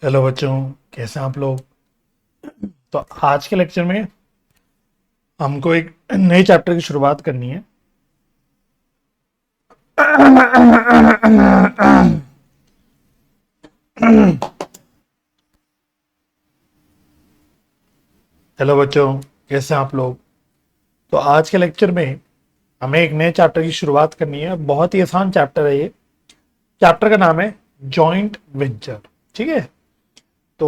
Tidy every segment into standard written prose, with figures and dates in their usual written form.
Hello बच्चों, कैसे हैं आप लोग। तो आज के लेक्चर में हमको एक नए चैप्टर की शुरुआत करनी है। हेलो बच्चों, कैसे हैं आप लोग। तो आज के लेक्चर में हमें एक नए चैप्टर की शुरुआत करनी है। बहुत ही आसान चैप्टर है ये। चैप्टर का नाम है जॉइंट वेंचर। ठीक है। तो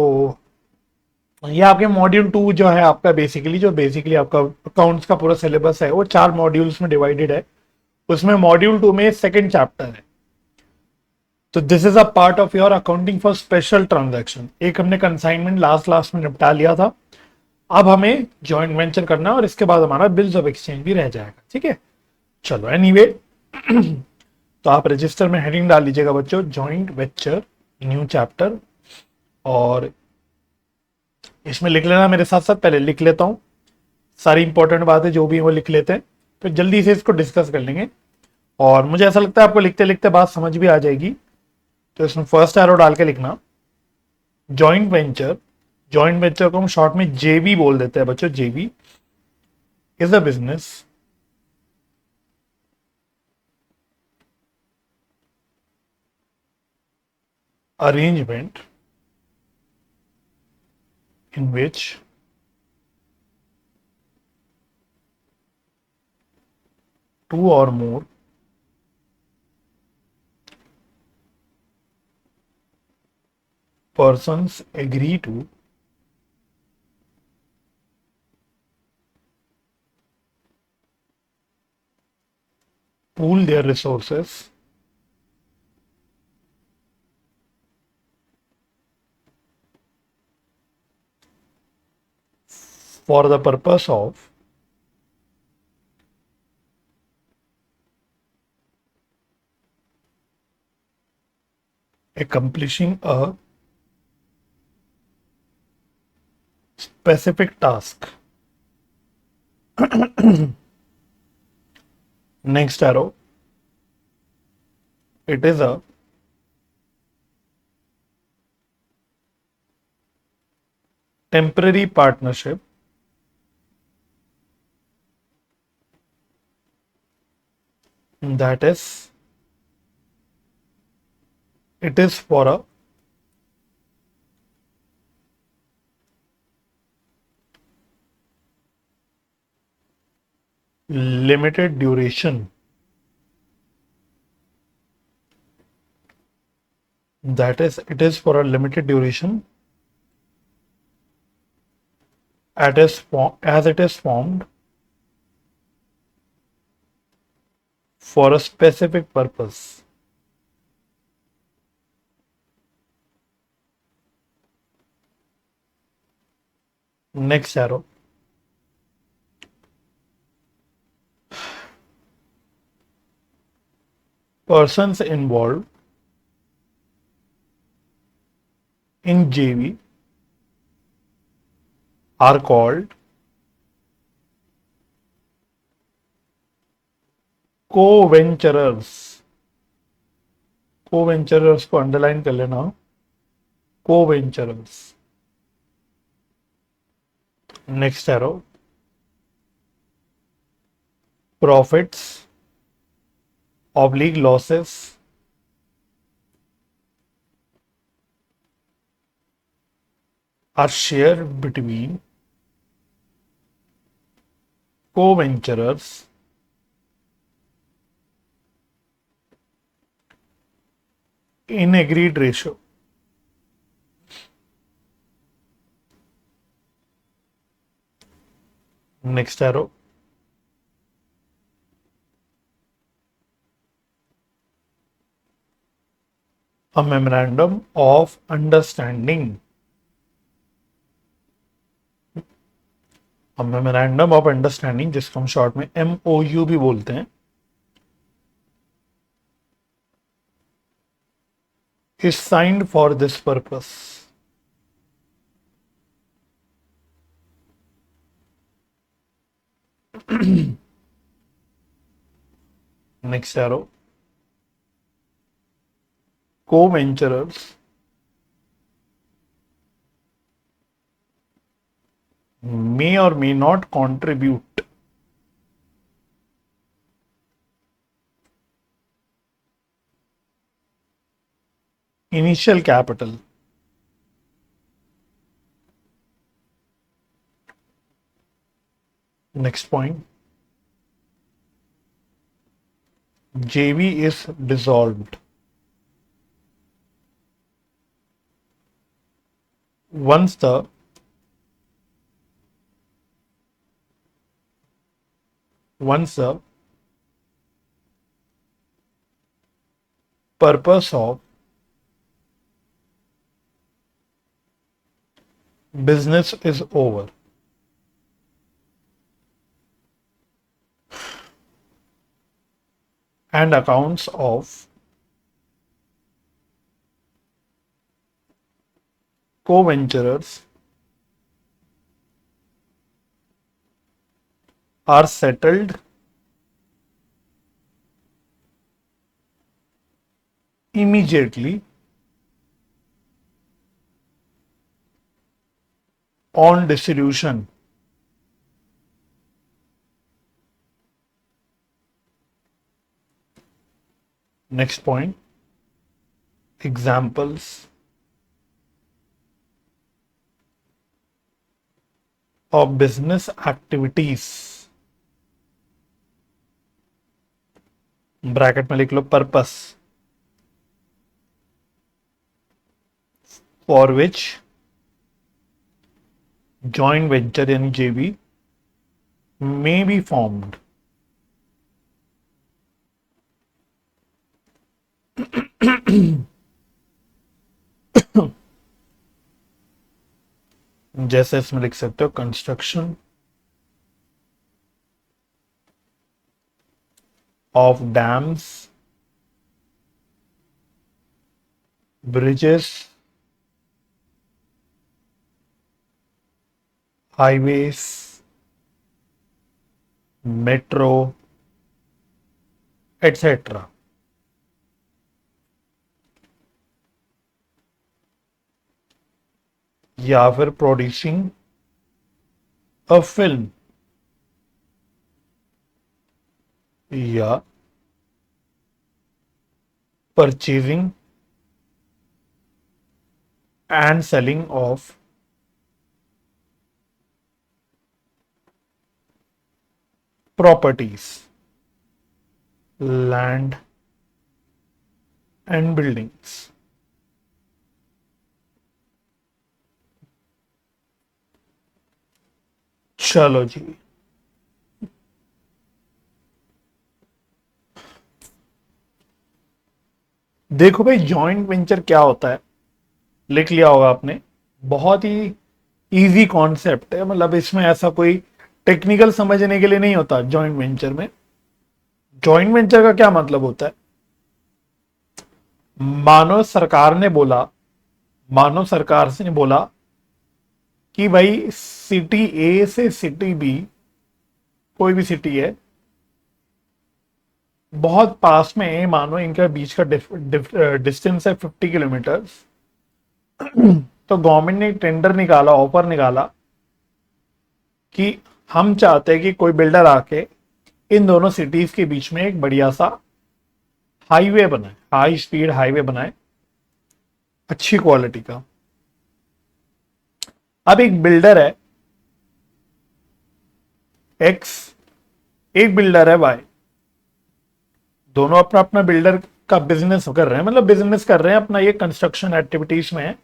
ये आपके मॉड्यूल 2 जो है आपका बेसिकली आपका अकाउंट्स का पूरा सिलेबस है, वो 4 मॉड्यूल्स में डिवाइडेड है। उसमें मॉड्यूल 2 में सेकंड चैप्टर है। तो this is a part of your accounting for special transaction. एक हमने कंसाइनमेंट लास्ट लास्ट में निपटा लिया था। अब हमें जॉइंट वेंचर करना है और इसके बाद हमारा बिल्स ऑफ एक्सचेंज भी रह जाएगा। ठीक है। चलो एनीवे, तो आप रजिस्टर में हेडिंग डाल लीजिएगा बच्चों, जॉइंट वेंचर न्यू चैप्टर। और इसमें लिख लेना मेरे साथ साथ। पहले लिख लेता हूँ सारी इंपॉर्टेंट बातें जो भी हैं वो लिख लेते हैं, फिर जल्दी से इसको डिस्कस कर लेंगे। और मुझे ऐसा लगता है आपको लिखते लिखते बात समझ भी आ जाएगी। तो इसमें फर्स्ट एरो डाल के लिखना, जॉइंट वेंचर। जॉइंट वेंचर को हम शॉर्ट में जेवी बोल देते हैं बच्चों। जेवी is a business arrangement in which two or more persons agree to pool their resources for the purpose of accomplishing a specific task. Next arrow, it is a temporary partnership that is, it is for a limited duration. That is, it is for a limited duration as it is formed for a specific purpose. Next arrow, persons involved in JV are called co-venturers. Co-venturers को underline कर लेना, co-venturers. Next arrow, profits oblique losses are shared between co-venturers in agreed ratio. Next arrow, a memorandum of understanding. A memorandum of understanding जिसको हम short में MOU भी बोलते हैं, is signed for this purpose. Next arrow, co-venturers may or may not contribute. Initial capital. Next point. JV is dissolved once the purpose of business is over. And accounts of co-venturers are settled immediately on dissolution. Next point. Examples of business activities. Bracket में लिख लो purpose for which joint venture यानी JV may be formed. जैसे इसमें लिख सकते हो construction of dams, bridges, highways, metro etcetera. या फिर प्रोड्यूसिंग अ फिल्म या purchasing and selling of properties, land and buildings. चलो जी, देखो भाई जॉइंट वेंचर क्या होता है, लिख लिया होगा आपने. बहुत ही इजी कॉन्सेप्ट है, मतलब इसमें ऐसा कोई टेक्निकल समझने के लिए नहीं होता. जॉइंट वेंचर में, जॉइंट वेंचर का क्या मतलब होता है, मानो सरकार से बोला कि भाई सिटी ए से सिटी बी, कोई भी सिटी है बहुत पास में है, मानो इनका बीच का डिस्टेंस है 50 किलोमीटर. तो गवर्नमेंट ने टेंडर निकाला, ऑफर निकाला कि हम चाहते हैं कि कोई बिल्डर आके इन दोनों सिटीज के बीच में एक बढ़िया सा हाईवे बनाए, हाई स्पीड हाईवे बनाए अच्छी क्वालिटी का. अब एक बिल्डर है एक्स, एक बिल्डर है वाई, दोनों अपना अपना बिल्डर का बिजनेस कर रहे हैं, मतलब बिजनेस कर रहे हैं अपना, ये कंस्ट्रक्शन एक्टिविटीज में है.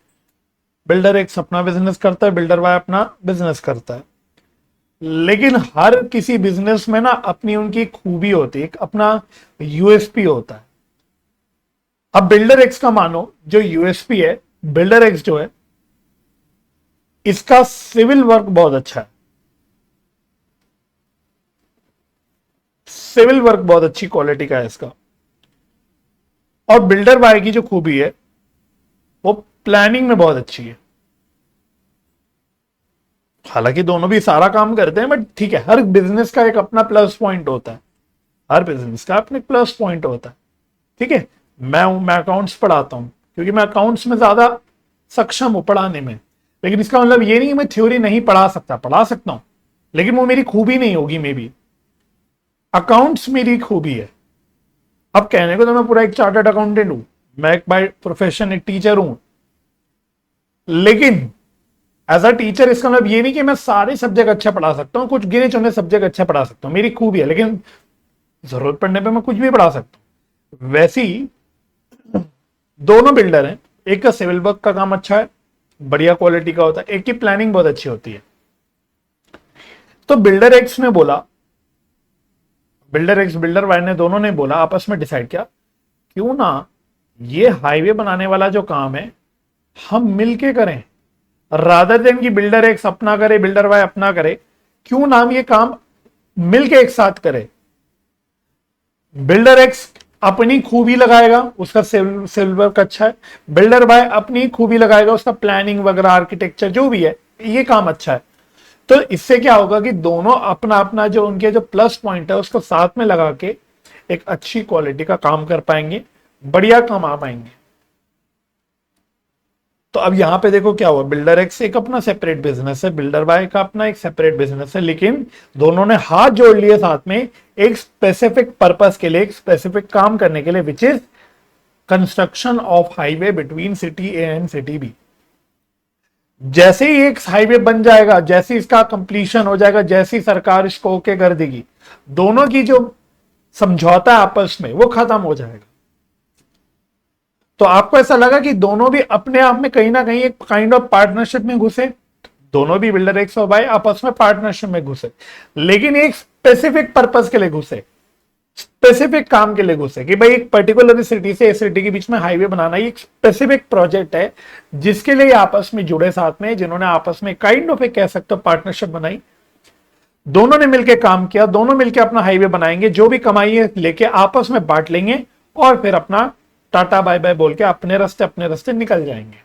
बिल्डर एक्स अपना बिजनेस करता है, बिल्डर वाई अपना बिजनेस करता है. लेकिन हर किसी बिजनेस में ना अपनी उनकी खूबी होती है, अपना यूएसपी होता है. अब बिल्डर एक्स का मानो जो यूएसपी है, बिल्डर एक्स जो है इसका सिविल वर्क बहुत अच्छा है, सिविल वर्क बहुत अच्छी क्वालिटी का है इसका. और बिल्डर वाई की जो खूबी है वो प्लानिंग में बहुत अच्छी है. हालांकि दोनों भी सारा काम करते हैं, बट ठीक है, हर बिजनेस का एक अपना प्लस पॉइंट होता है, हर बिजनेस का अपने प्लस पॉइंट होता है. ठीक है, मैं अकाउंट्स पढ़ाता हूं क्योंकि मैं अकाउंट्स में ज्यादा सक्षम हूं पढ़ाने में. लेकिन इसका मतलब ये नहीं कि मैं थ्योरी नहीं पढ़ा सकता, पढ़ा सकता हूं, लेकिन वो मेरी खूबी नहीं होगी। मे बी अकाउंट्स मेरी खूबी है। अब कहने को तो मैं पूरा एक चार्टर्ड अकाउंटेंट हूं, मैं एक बाय प्रोफेशन एक टीचर हूं, लेकिन एज अ टीचर इसका मतलब ये नहीं कि मैं सारे सब्जेक्ट अच्छा पढ़ा सकता हूं, कुछ गिने चुने सब्जेक्ट अच्छा पढ़ा सकता हूं, मेरी खूबी है। लेकिन जरूरत पड़ने पे मैं कुछ भी पढ़ा सकता हूं। वैसे ही दोनों बिल्डर हैं, एक का सिविल वर्क का काम अच्छा है, बढ़िया क्वालिटी का होता है, एक की प्लानिंग बहुत अच्छी होती है। तो बिल्डर एक्स ने बोला, बिल्डर एक्स बिल्डर वाई ने, दोनों ने बोला, आपस में डिसाइड किया, क्यों ना ये हाईवे बनाने वाला जो काम है हम मिलके करें, रादर देन कि बिल्डर एक्स अपना करे बिल्डर वाई अपना करे, क्यों ना हम ये काम मिलके एक साथ करें। बिल्डर एक्स अपनी खूबी लगाएगा, उसका सिविल वर्क अच्छा है, बिल्डर बाय अपनी खूबी लगाएगा, उसका प्लानिंग वगैरह आर्किटेक्चर जो भी है ये काम अच्छा है। तो इससे क्या होगा कि दोनों अपना अपना जो उनके जो प्लस पॉइंट है उसको साथ में लगा के एक अच्छी क्वालिटी का काम कर पाएंगे, बढ़िया कमा पाएंगे। तो अब यहां पे देखो क्या हुआ, बिल्डर एक्स एक अपना सेपरेट बिजनेस है, बिल्डर वाई का अपना एक सेपरेट बिजनेस है, लेकिन दोनों ने हाथ जोड़ लिए साथ में एक स्पेसिफिक पर्पस के लिए, एक स्पेसिफिक काम करने के लिए, which is construction of highway between city A and city B. जैसे ही एक हाईवे बन जाएगा, जैसे ही इसका कंप्लीशन हो जाएगा, जैसी सरकार इसको ओके कर देगी, दोनों की जो समझौता है आपस में वो खत्म हो जाएगा। तो आपको ऐसा लगा कि दोनों भी अपने आप में कहीं ना कहीं एक काइंड ऑफ पार्टनरशिप में घुसे, दोनों भी बिल्डर एक्स और वाई आपस में पार्टनरशिप में घुसे, लेकिन एक स्पेसिफिक पर्पस के लिए घुसे, स्पेसिफिक काम के लिए घुसे, कि भाई एक पर्टिकुलर सिटी से इस सिटी के बीच में हाईवे बनाना, एक स्पेसिफिक प्रोजेक्ट है जिसके लिए आपस में जुड़े साथ में, जिन्होंने आपस में काइंड ऑफ एक कह सकते हो पार्टनरशिप बनाई, दोनों ने मिलकर काम किया, दोनों मिलकर अपना हाईवे बनाएंगे, जो भी कमाई है लेके आपस में बांट लेंगे और फिर अपना टाटा बाय बाय बोल के अपने रास्ते निकल जाएंगे।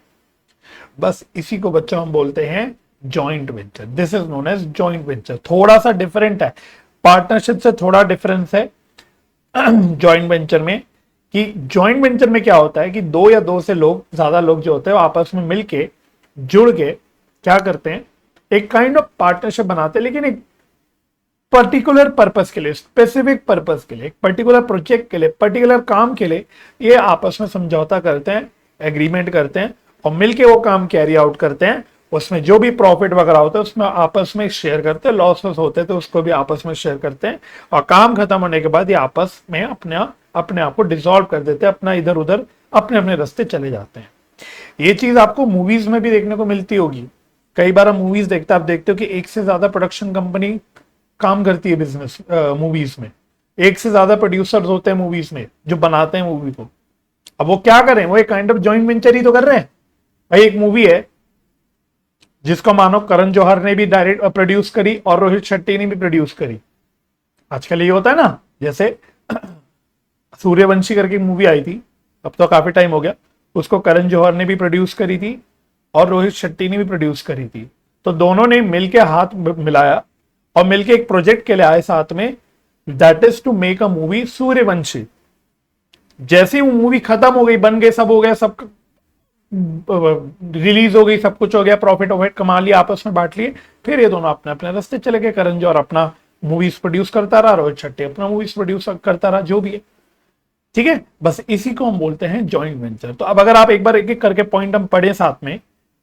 बस इसी को बच्चों हम बोलते हैं joint venture. This is known as joint venture. थोड़ा सा डिफरेंट है, पार्टनरशिप से थोड़ा डिफरेंस है जॉइंट वेंचर में, कि जॉइंट वेंचर में क्या होता है कि दो या दो से लोग, ज्यादा लोग जो होते हैं वो आपस में मिलके जुड़ के क्या करते हैं, एक काइंड ऑफ पार्टनरशिप बनाते हैं, लेकिन एक पर्टिकुलर पर्पस के लिए, स्पेसिफिक पर्पस के लिए, एक पर्टिकुलर प्रोजेक्ट के लिए, पर्टिकुलर काम के लिए ये आपस में समझौता करते हैं, एग्रीमेंट करते हैं और मिलके वो काम कैरी आउट करते हैं। उसमें जो भी प्रॉफिट वगैरह होता है उसमें आपस में शेयर करते हैं, लॉसेस होते हैं तो उसको भी आपस में शेयर करते हैं, और काम खत्म होने के बाद ये आपस में अपने आप को डिसॉल्व कर देते हैं, अपना इधर उधर अपने अपने रास्ते चले जाते हैं। ये चीज आपको मूवीज में भी देखने को मिलती होगी। कई बार मूवीज देखते आप देखते हो कि एक से ज्यादा प्रोडक्शन कंपनी काम करती है बिजनेस मूवीज में, एक से ज्यादा प्रोड्यूसर्स होते हैं मूवीज में जो बनाते हैं मूवी को। अब वो क्या करें, वो एक काइंड ऑफ जॉइंट वेंचर ही तो कर रहे हैं। भाई एक मूवी है जिसको मानो करण जौहर ने भी डायरेक्ट प्रोड्यूस करी और रोहित शेट्टी ने भी प्रोड्यूस करी। आजकल ये होता है ना, जैसे सूर्यवंशी करके मूवी आई थी, अब तो काफी टाइम हो गया, उसको करण जौहर ने भी प्रोड्यूस करी थी और रोहित शेट्टी ने भी प्रोड्यूस करी थी। तो दोनों ने मिलकर हाथ मिलाया और मिलके एक प्रोजेक्ट के लिए आए साथ में, that is to make a movie Sooryavanshi. जैसे ही वो मूवी खत्म हो गई, बन गए, सब हो गया, सब रिलीज हो गई, सब कुछ हो गया, प्रॉफिट वॉफिट कमा लिया, आपस में बांट लिए, फिर ये दोनों अपने अपने रास्ते चले गए। करण जौहर अपना मूवीज प्रोड्यूस करता रहा, रोहित शेट्टी अपना मूवीज प्रोड्यूस करता रहा, जो भी है, ठीक है। बस इसी को हम बोलते हैं जॉइंट वेंचर। तो अब अगर आप एक बार एक एक करके पॉइंट हम पढ़े साथ में,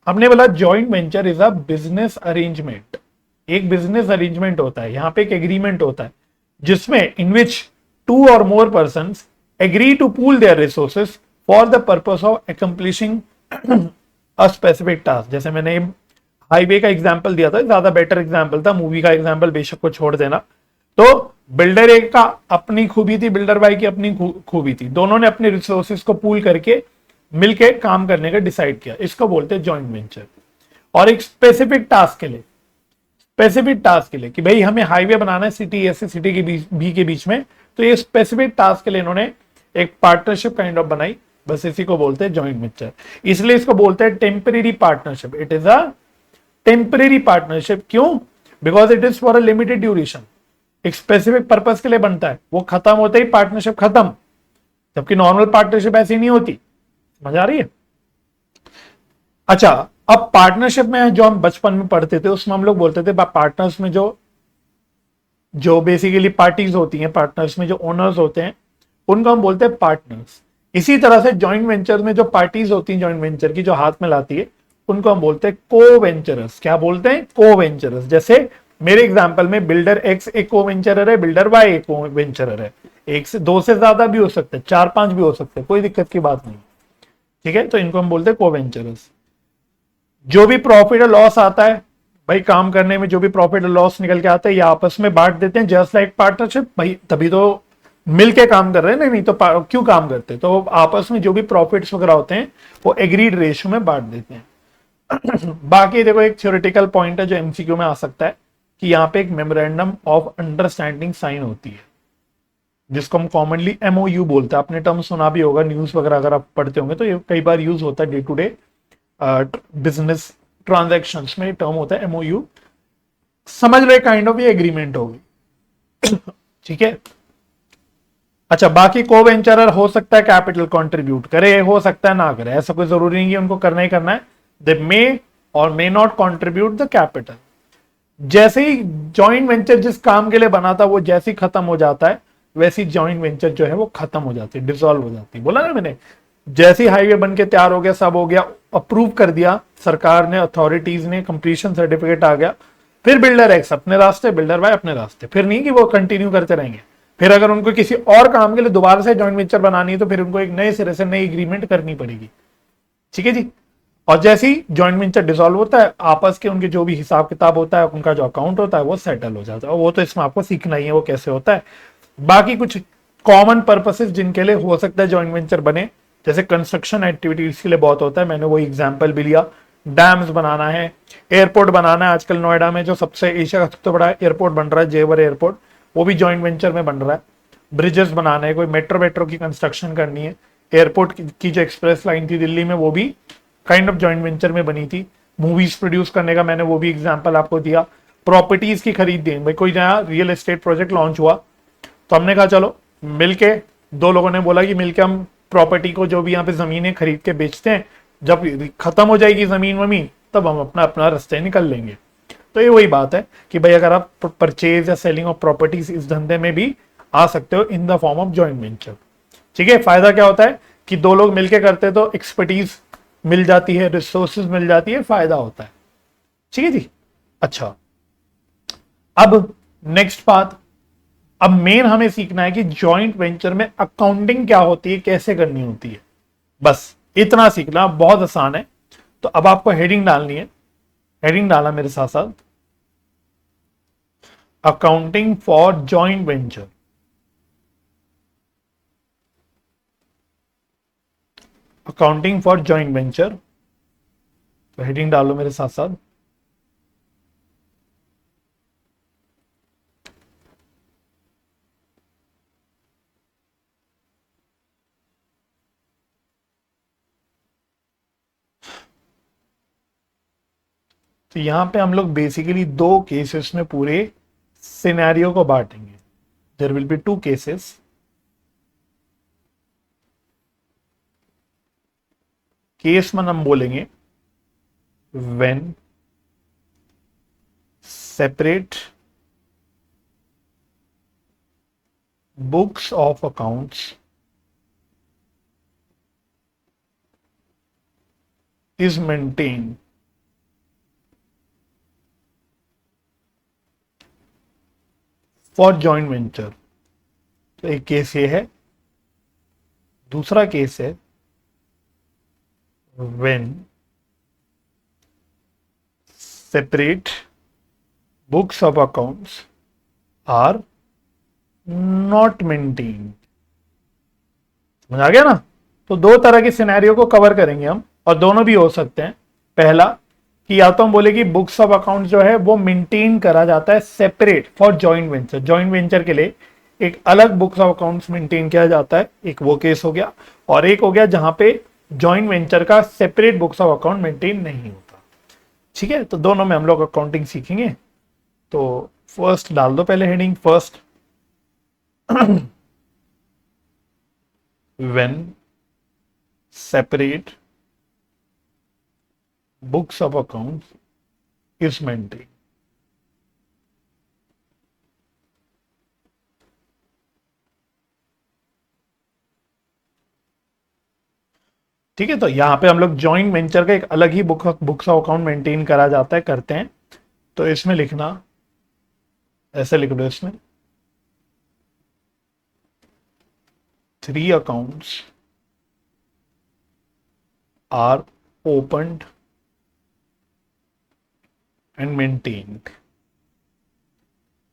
हमने बोला joint venture is a business arrangement. एक बिजनेस अरेंजमेंट होता है, यहां पे एक एग्रीमेंट होता है जिसमें इन which two or more person agree to pool their resources for the purpose of accomplishing a specific task. जैसे मैंने हाईवे का एग्जांपल दिया था, ज्यादा बेटर एग्जांपल था, मूवी का एग्जांपल बेशक को छोड़ देना। तो बिल्डर ए का अपनी खूबी थी, बिल्डर वाई की अपनी खूबी थी, दोनों ने अपने रिसोर्सेस को पूल करके मिलके काम करने का डिसाइड किया, इसको बोलते हैं जॉइंट वेंचर। और एक स्पेसिफिक टास्क के लिए, स्पेसिफिक टास्क के लिए कि भाई हमें हाईवे बनाना है सिटी ए से सिटी के बी के बीच में, तो ये स्पेसिफिक टास्क के लिए इन्होंने एक पार्टनरशिप काइंड ऑफ बनाई, बस इसी को बोलते हैं जॉइंट वेंचर। इसलिए इसको बोलते हैं temporary partnership. It is a temporary partnership. क्यों? Because it is for a limited duration, एक स्पेसिफिक पर्पस के लिए बनता है, वो खत्म होते ही पार्टनरशिप खत्म, जबकि नॉर्मल पार्टनरशिप ऐसी नहीं होती। समझ आ रही है? अच्छा, अब पार्टनरशिप में जो हम बचपन में पढ़ते थे उसमें हम लोग बोलते थे पार्टनर्स में जो जो बेसिकली पार्टीज होती हैं, पार्टनर्स में जो ओनर्स होते हैं उनको हम बोलते हैं पार्टनर्स। इसी तरह से जॉइंट वेंचर में जो पार्टीज होती हैं जॉइंट वेंचर की, जो हाथ में लाती है, उनको हम बोलते हैं को वेंचरर्स। क्या बोलते हैं? को वेंचरर्स। जैसे मेरे एग्जांपल में बिल्डर एक्स एक को वेंचरर है, बिल्डर वाई एक को वेंचरर है। एक से दो से ज्यादा भी हो सकते हैं, चार पांच भी हो सकते हैं, कोई दिक्कत की बात नहीं। ठीक है, तो इनको हम बोलते हैं को वेंचरर्स। जो भी प्रॉफिट और लॉस आता है भाई, काम करने में जो भी प्रॉफिट और लॉस निकल के आता है ये आपस में बांट देते हैं, जस्ट लाइक पार्टनरशिप। भाई तभी तो मिल के काम कर रहे हैं ना, नहीं तो क्यों काम करते? तो आपस में जो भी प्रॉफिट्स वगैरह होते हैं वो एग्रीड रेशियो में बांट देते हैं। बाकी देखो एक थ्योरेटिकल पॉइंट है जो एमसीक्यू में आ सकता है कि यहाँ पे एक मेमोरेंडम ऑफ अंडरस्टैंडिंग साइन होती है, जिसको हम कॉमनली एमओयू बोलते हैं। आपने टर्म सुना भी होगा, न्यूज वगैरह अगर आप पढ़ते होंगे तो ये कई बार यूज होता है day to day business transactions में, टर्म होता है एमओयू। समझ लो काइंड ऑफ ये एग्रीमेंट होगी। ठीक है। अच्छा, बाकी को वेंचरर हो सकता है कैपिटल कंट्रीब्यूट करे, हो सकता है ना करे, ऐसा कोई जरूरी नहीं है उनको करना ही करना है। दे मे और may not contribute the capital. जैसे ही जॉइंट वेंचर जिस काम के लिए बना था वो जैसे ही खत्म हो जाता है, वैसी जॉइंट वेंचर जो है वो खत्म हो जाती है, डिसॉल्व हो जाती है। बोला ना मैंने, जैसे ही हाईवे बन के तैयार हो गया, सब हो गया, अप्रूव कर दिया सरकार ने, अथॉरिटीज ने, कंप्लीशन सर्टिफिकेट आ गया, फिर बिल्डर एक्स अपने रास्ते, बिल्डर वाई अपने रास्ते। फिर नहीं कि वो कंटिन्यू करते रहेंगे। फिर अगर उनको किसी और काम के लिए दोबारा से जॉइंट वेंचर बनानी है तो फिर उनको एक नए सिरे से नई एग्रीमेंट करनी पड़ेगी। ठीक है जी। और जैसे ही जॉइंट वेंचर डिसॉल्व होता है, आपस के उनके जो भी हिसाब किताब होता है, उनका जो अकाउंट होता है वो सेटल हो जाता है। और वो तो इसमें आपको सीखना ही है वो कैसे होता है। बाकी कुछ कॉमन पर्पसेस जिनके लिए हो सकता है जॉइंट वेंचर बने, जैसे कंस्ट्रक्शन एक्टिविटीज के लिए बहुत होता है, मैंने वो एग्जाम्पल भी लिया। डैम्स बनाना है, एयरपोर्ट बनाना है। आजकल नोएडा में जो सबसे एशिया का सबसे बड़ा एयरपोर्ट बन रहा है, जेवर एयरपोर्ट, वो भी जॉइंट वेंचर में बन रहा है। ब्रिजेस बनाना है, कोई मेट्रो मेट्रो की कंस्ट्रक्शन करनी है। एयरपोर्ट की जो एक्सप्रेस लाइन थी दिल्ली में, वो भी काइंड ऑफ जॉइंट वेंचर में बनी थी। मूवीज प्रोड्यूस करने का मैंने वो भी एग्जाम्पल आपको दिया। प्रॉपर्टीज की खरीद दी भाई, कोई नया रियल एस्टेट प्रोजेक्ट लॉन्च हुआ तो हमने कहा चलो मिलके, दो लोगों ने बोला कि मिलके हम प्रॉपर्टी को, जो भी यहाँ पे जमीनें खरीद के बेचते हैं, जब खत्म हो जाएगी जमीन वमीन तब हम अपना अपना रास्ते निकल लेंगे। तो ये वही बात है कि भाई अगर आप परचेज या सेलिंग ऑफ प्रॉपर्टीज इस धंधे में भी आ सकते हो in the form of joint venture. ठीक है। फायदा क्या होता है कि दो लोग मिलके करते हैं तो एक्सपर्टीज मिल जाती है, रिसोर्सेज मिल जाती है, फायदा होता है। ठीक है जी। अच्छा, अब नेक्स्ट बात, अब मेन हमें सीखना है कि जॉइंट वेंचर में अकाउंटिंग क्या होती है, कैसे करनी होती है। बस इतना सीखना, बहुत आसान है। तो अब आपको हेडिंग डालनी है। हेडिंग डाला मेरे साथ साथ, accounting for joint venture. Accounting for joint venture, तो हेडिंग डालो मेरे साथ साथ। तो यहां पे हम लोग बेसिकली दो केसेस में पूरे सिनेरियो को बांटेंगे। There will be two cases. Case one हम बोलेंगे when separate books of accounts is maintain for joint venture. तो एक केस ये है। दूसरा केस है when separate books of accounts are not maintain. समझ आ गया ना? तो दो तरह के सिनेरियो को कवर करेंगे हम, और दोनों भी हो सकते हैं। पहला कि या तो हम बोले कि बुक्स ऑफ अकाउंट जो है वो मेंटेन करा जाता है separate for joint venture. Joint venture के लिए एक अलग बुक्स ऑफ अकाउंट्स मेंटेन किया जाता है, एक वो केस हो गया। और एक हो गया जहां पे जॉइंट वेंचर का separate books of account maintain नहीं होता। ठीक है। तो दोनों में हम लोग अकाउंटिंग सीखेंगे। तो फर्स्ट डाल दो पहले heading, first when separate books of accounts is maintain. ठीक है, तो यहाँ पे हम लोग जॉइंट वेंचर का एक अलग ही बुक्स ऑफ अकाउंट मेंटेन करा जाता है, करते हैं। तो इसमें लिखना, ऐसे लिख दो, इसमें 3 accounts are opened and maintained.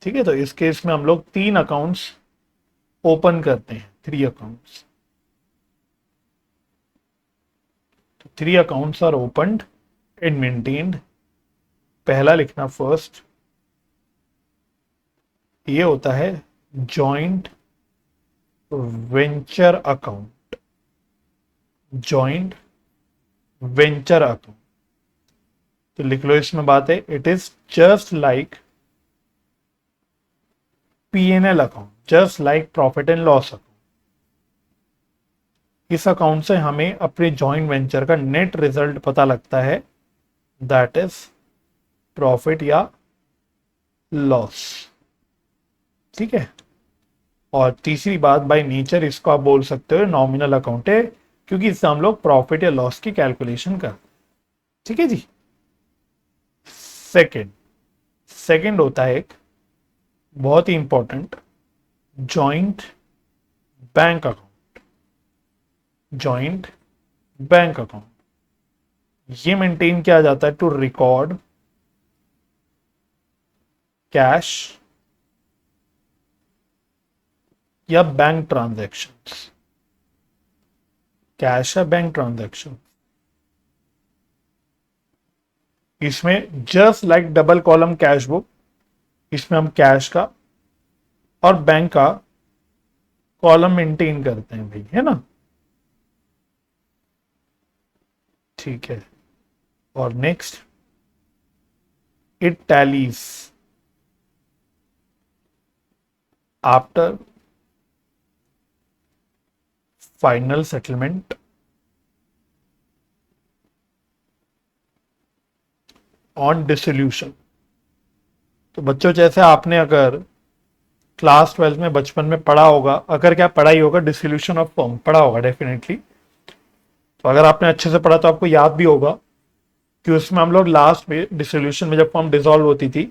ठीक है, तो इस केस में हम लोग 3 अकाउंट्स ओपन करते हैं, 3 accounts. 3 accounts are opened and maintained. पहला लिखना फर्स्ट, ये होता है joint venture account. Joint venture account, तो लिख लो इसमें बात है, it is just like P&L account, just like profit and loss account. इस अकाउंट से हमें अपने जॉइंट वेंचर का नेट रिजल्ट पता लगता है, दैट इज प्रॉफिट या लॉस। ठीक है, और तीसरी बात, बाय नेचर इसको आप बोल सकते हो नॉमिनल अकाउंट है, क्योंकि इससे हम लोग प्रॉफिट या लॉस की कैलकुलेशन कर। ठीक है जी। सेकंड होता है एक बहुत ही important, joint bank account. Joint bank account ये मेंटेन किया जाता है टू रिकॉर्ड कैश या बैंक ट्रांजैक्शंस। कैश या बैंक ट्रांजैक्शन, इसमें just like double column cash book, इसमें हम कैश का और बैंक का कॉलम मेंटेन करते हैं भाई, है ना। ठीक है, और next, it tallies after final settlement on dissolution. तो बच्चों, जैसे आपने अगर क्लास 12 में बचपन में पढ़ा होगा, अगर क्या पढ़ा ही होगा, डिसोल्यूशन ऑफ फर्म पढ़ा होगा डेफिनेटली। तो अगर आपने अच्छे से पढ़ा तो आपको याद भी होगा कि उसमें हम लोग लास्ट में डिसोल्यूशन में जब फर्म डिसॉल्व होती थी,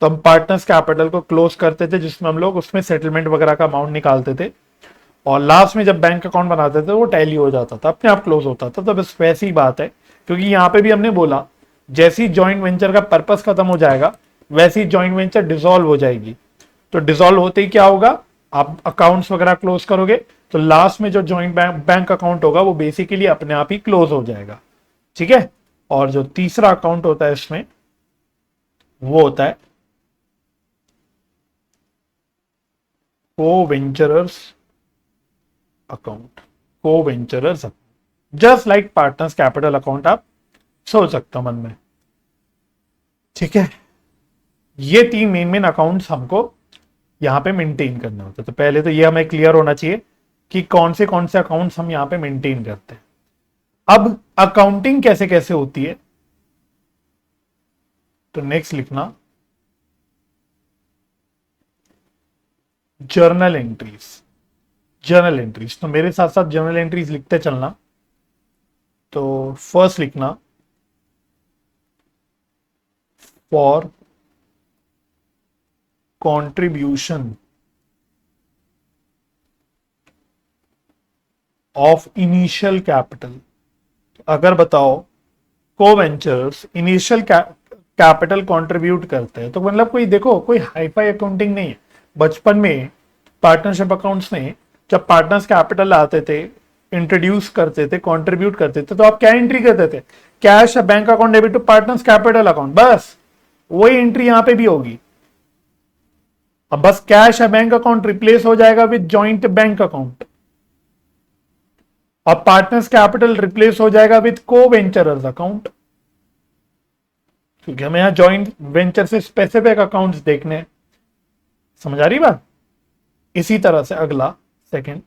तो हम पार्टनर्स कैपिटल को क्लोज करते थे, जिसमें हम लोग उसमें सेटलमेंट वगैरह का अमाउंट निकालते थे, और लास्ट में जब बैंक अकाउंट बनाते थे वो टैली हो जाता था, अपने आप क्लोज होता था। तो बस वैसी ही बात है, क्योंकि यहाँ पे भी हमने बोला जैसी जॉइंट वेंचर का पर्पस खत्म हो जाएगा वैसी जॉइंट वेंचर डिसॉल्व हो जाएगी। तो डिसॉल्व होते ही क्या होगा, आप अकाउंट्स वगैरह क्लोज करोगे, तो लास्ट में जो जॉइंट बैंक अकाउंट होगा वो बेसिकली अपने आप ही क्लोज हो जाएगा। ठीक है, और जो तीसरा अकाउंट होता है इसमें, वो होता है co venturers account. Co venturers account just like partners capital account, आप सोच सकते हो मन में। ठीक है, ये 3 मेन अकाउंट्स हमको यहां पे मेंटेन करने होते हैं। तो पहले तो ये हमें क्लियर होना चाहिए कि कौन से अकाउंट्स हम यहां पे मेंटेन करते हैं। अब अकाउंटिंग कैसे कैसे होती है, तो नेक्स्ट लिखना जर्नल एंट्रीज। जर्नल एंट्रीज, तो मेरे साथ साथ जर्नल एंट्रीज लिखते चलना। तो फर्स्ट लिखना for contribution of initial capital. अगर बताओ को वेंचर्स इनिशियल कैपिटल कंट्रीब्यूट करते हैं, तो मतलब कोई देखो कोई हाईफाई अकाउंटिंग नहीं है। बचपन में पार्टनरशिप अकाउंट्स में जब पार्टनर्स कैपिटल आते थे, इंट्रोड्यूस करते थे, कंट्रीब्यूट करते थे, तो आप क्या एंट्री करते थे, कैश या bank account debit to partners capital account, बस वही एंट्री यहां पे भी होगी। अब बस कैश या बैंक अकाउंट रिप्लेस हो जाएगा विद जॉइंट बैंक अकाउंट, और पार्टनर्स कैपिटल रिप्लेस हो जाएगा विद को वेंचरर्स अकाउंट, क्योंकि हमें यहां जॉइंट वेंचर से स्पेसिफिक अकाउंट्स देखने हैं। समझ आ रही बात। इसी तरह से अगला second,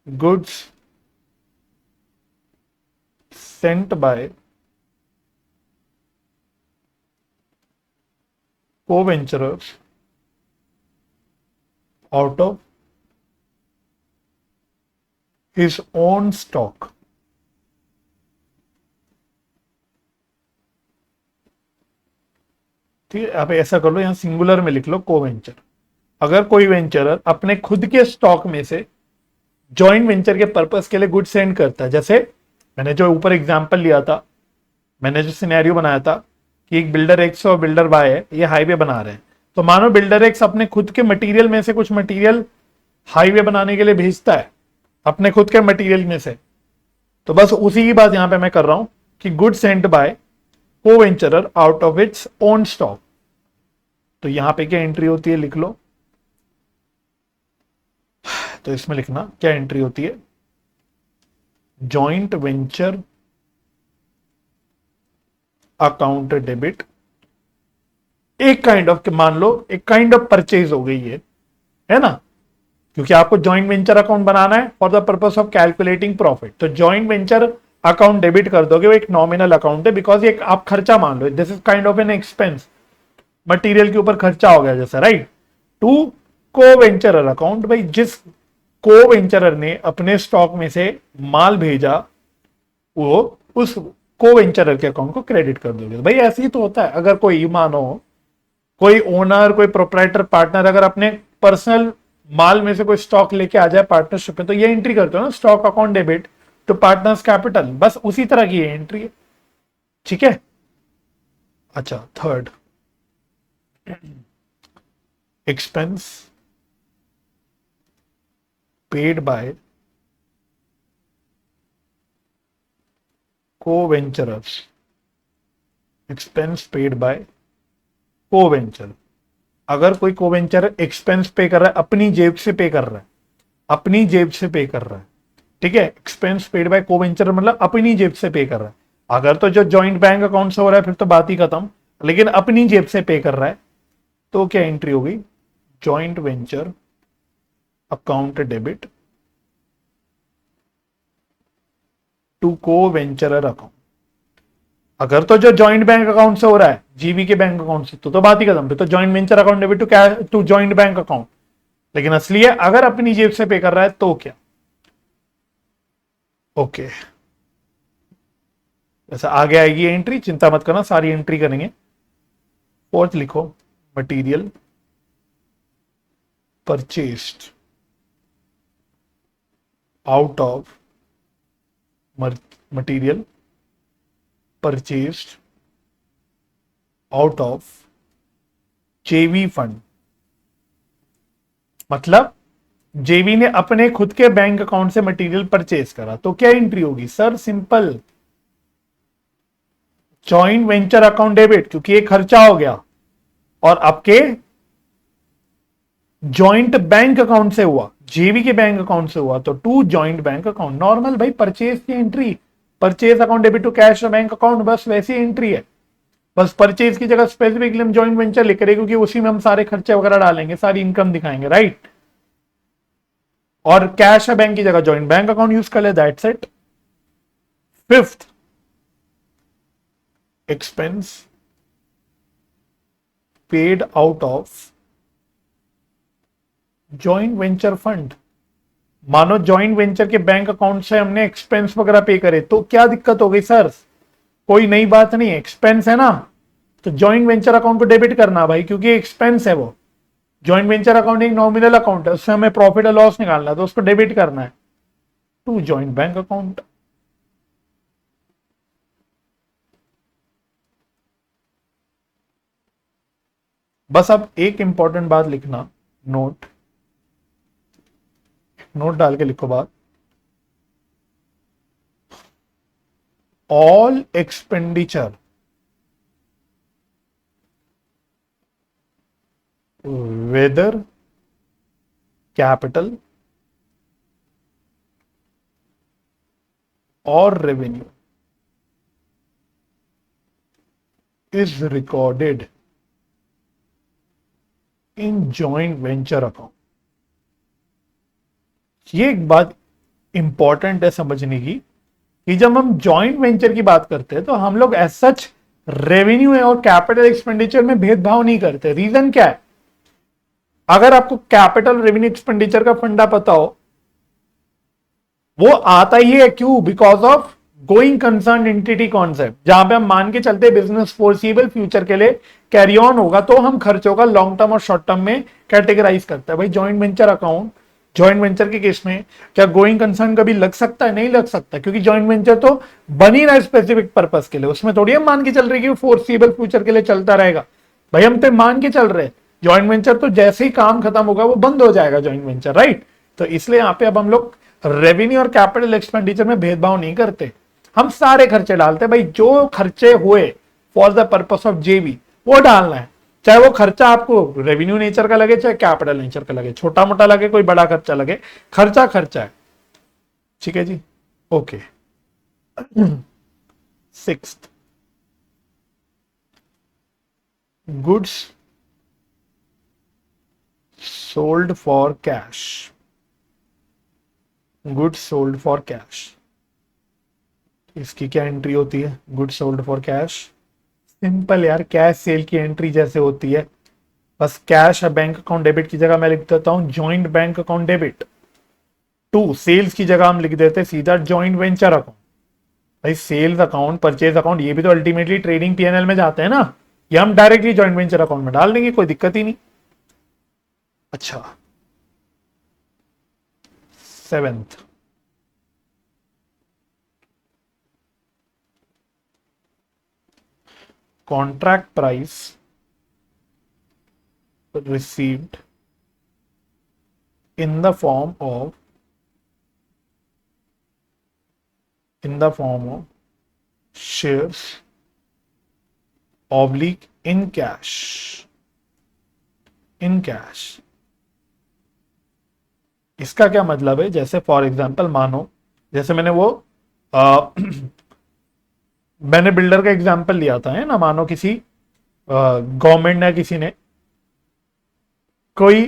goods sent by co-venturers out of his own stock. ठीक है, आप ऐसा कर लो, यहां सिंगुलर में लिख लो को-वेंचर। अगर कोई वेंचरर अपने खुद के स्टॉक में से जॉइंट वेंचर के पर्पस के लिए गुड सेंड करता है, जैसे मैंने जो ऊपर एग्जांपल लिया था, मैंने जो सिनेरियो बनाया था कि एक बिल्डर एक्स और बिल्डर वाई है, ये हाईवे बना रहे हैं, तो मानो बिल्डर एक्स अपने खुद के मटेरियल में से कुछ मटेरियल हाईवे बनाने के लिए भेजता है, अपने खुद के मटेरियल में से, तो बस उसी की बात यहां पे मैं कर रहा हूं कि गुड सेंट बाय को वेंचरर out of its own stock. तो यहां पे क्या एंट्री होती है, लिख लो। तो इसमें लिखना क्या एंट्री होती है, जॉइंट वेंचर अकाउंट डेबिट। एक काइंड ऑफ, मान लो एक काइंड ऑफ परचेज हो गई है ना, क्योंकि आपको जॉइंट वेंचर अकाउंट बनाना है for the purpose of calculating profit. तो जॉइंट वेंचर अकाउंट डेबिट कर दोगे, वो एक नॉमिनल अकाउंट है, बिकॉज ये आप खर्चा मान लो, this is kind of an expense, material के ऊपर खर्चा हो गया जैसा, right. To co venturer account, भाई जिस को वेंचरर ने अपने स्टॉक में से माल भेजा, वो उस को वेंचरर के अकाउंट को क्रेडिट कर दोगे। भाई ऐसे ही तो होता है, अगर कोई मानो कोई ओनर, कोई प्रोप्राइटर, पार्टनर अगर अपने पर्सनल माल में से कोई स्टॉक लेके आ जाए पार्टनरशिप में, तो ये एंट्री करते हो ना, stock account debit to partners capital, बस उसी तरह की ये एंट्री है, ठीक है। अच्छा, third, expense paid by co-venturers, expense paid by co venture. अगर कोई को-वेंचर एक्सपेंस पे कर रहा है, अपनी जेब से पे कर रहा है, अपनी जेब से पे कर रहा है, ठीक है, एक्सपेंस पेड बाय को-वेंचर मतलब अपनी जेब से पे कर रहा है। अगर तो जो जॉइंट बैंक अकाउंट से हो रहा है फिर तो बात ही खत्म, लेकिन अपनी जेब से पे कर रहा है तो क्या एंट्री होगी, joint venture account debit to co venturer account. अगर तो जो जॉइंट बैंक अकाउंट से हो रहा है, जीबी के बैंक अकाउंट से, तो बात ही खत्म, फिर तो joint venture account debit to क्या, टू जॉइंट बैंक अकाउंट। लेकिन असली है अगर अपनी जेब से पे कर रहा है तो क्या, ओके। ऐसा आगे आएगी एंट्री, चिंता मत करना, सारी एंट्री करेंगे। फोर्थ लिखो, material purchased out of, material purchased out of जेवी फंड। मतलब जेवी ने अपने खुद के बैंक अकाउंट से मटेरियल परचेज करा, तो क्या एंट्री होगी sir, simple, joint venture account debit, क्योंकि ये खर्चा हो गया और आपके जॉइंट बैंक अकाउंट से हुआ, जेवी के बैंक अकाउंट से हुआ, तो to joint bank account, normal भाई परचेज की entry, purchase account debit to cash bank account, बस वैसी एंट्री है। बस परचेज की जगह स्पेसिफिकली हम जॉइंट वेंचर लिख रहे, क्योंकि उसी में हम सारे खर्चे वगैरह डालेंगे, सारी इनकम दिखाएंगे, राइट। और कैश है बैंक की जगह जॉइंट बैंक अकाउंट यूज कर ले, that's it. Fifth, expense paid out of joint venture fund. मानो जॉइंट वेंचर के बैंक अकाउंट से हमने एक्सपेंस वगैरह पे करे, तो क्या दिक्कत हो गई सर, कोई नई बात नहीं है, एक्सपेंस है ना, तो जॉइंट वेंचर अकाउंट को डेबिट करना भाई, क्योंकि एक्सपेंस है वो। जॉइंट वेंचर अकाउंट एक नॉमिनल अकाउंट है, उससे हमें प्रॉफिट और लॉस निकालना है, तो उसको डेबिट करना है टू जॉइंट बैंक अकाउंट। बस अब एक इंपॉर्टेंट बात लिखना, नोट, नोट डाल के लिखो बात, ऑल एक्सपेंडिचर वेदर कैपिटल और revenue is recorded in joint venture account। ये एक बात इंपॉर्टेंट है समझने की कि जब हम जॉइंट वेंचर की बात करते हैं तो हम लोग एज सच रेवेन्यू और कैपिटल एक्सपेंडिचर में भेदभाव नहीं करते। रीजन क्या है? अगर आपको कैपिटल रेवेन्यू एक्सपेंडिचर का फंडा पता हो, वो आता ही है क्यों? Because of going concern entity concept, जहां पे हम मान के चलते बिजनेस फोर्सिबल फ्यूचर के लिए कैरी ऑन होगा, तो हम खर्चों का लॉन्ग टर्म और शॉर्ट टर्म में कैटेगराइज करते हैं। भाई joint venture account, joint venture के केस में क्या गोइंग कंसर्न कभी लग सकता है? नहीं लग सकता, क्योंकि जॉइंट वेंचर तो बन ही रहा है स्पेसिफिक पर्पस के लिए। उसमें थोड़ी हम मान के चल रहे कि फोर्सिबल फ्यूचर के लिए चलता रहेगा। भाई हम तो मान के चल रहे जॉइंट वेंचर तो जैसे ही काम खत्म होगा वो बंद हो जाएगा जॉइंट वेंचर, राइट? तो इसलिए यहां पे अब हम लोग रेवेन्यू और कैपिटल एक्सपेंडिचर में भेदभाव नहीं करते, हम सारे खर्चे डालते हैं। भाई जो खर्चे हुए फॉर द पर्पस ऑफ जेबी वो डालना है, चाहे वो खर्चा आपको रेवेन्यू नेचर का लगे चाहे कैपिटल नेचर का लगे, छोटा मोटा लगे कोई बड़ा खर्चा लगे, खर्चा खर्चा है। ठीक है जी, okay. Sixth, goods sold for cash. Goods sold for cash, इसकी क्या एंट्री होती है? Goods sold for cash simple यार, कैश सेल की एंट्री जैसे होती है, बस कैश बैंक अकाउंट डेबिट की जगह मैं लिख देता हूं joint bank account debit. To, sales की जगह हम लिख देते सीधा जॉइंट वेंचर अकाउंट। भाई सेल्स अकाउंट, परचेज अकाउंट, ये भी तो अल्टीमेटली ट्रेडिंग पीएनएल में जाते हैं ना, ये हम डायरेक्टली जॉइंट वेंचर अकाउंट में डाल देंगे, कोई दिक्कत ही नहीं। अच्छा, seventh, contract price received in the form of shares oblique in cash, in cash। इसका क्या मतलब है? जैसे फॉर एग्जांपल मानो, जैसे मैंने वो मैंने बिल्डर का एग्जांपल लिया था, है ना, मानो किसी गवर्नमेंट ने, किसी ने कोई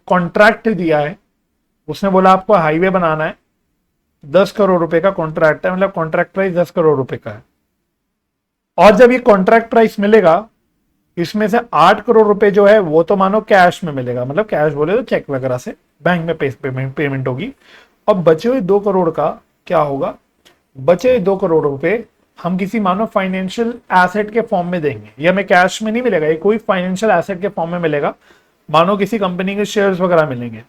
कॉन्ट्रैक्ट दिया है, उसने बोला आपको हाईवे बनाना है, 10 करोड़ रुपए का कॉन्ट्रैक्ट है, मतलब कॉन्ट्रैक्ट प्राइस 10 करोड़ रुपए का है। और जब ये कॉन्ट्रैक्ट प्राइस मिलेगा, इसमें से 8 करोड़ रुपए जो है वो तो मानो कैश में मिलेगा, मतलब कैश बोले तो चेक वगैरह से बैंक में पेमेंट होगी। और बचे हुए 2 करोड़ का क्या होगा? बचे हुए 2 करोड़ रुपए हम किसी मानो फाइनेंशियल एसेट के फॉर्म में देंगे। ये हमें कैश में नहीं मिलेगा, ये कोई फाइनेंशियल एसेट के फॉर्म में मिलेगा। मानो किसी कंपनी के शेयर्स वगैरह मिलेंगे,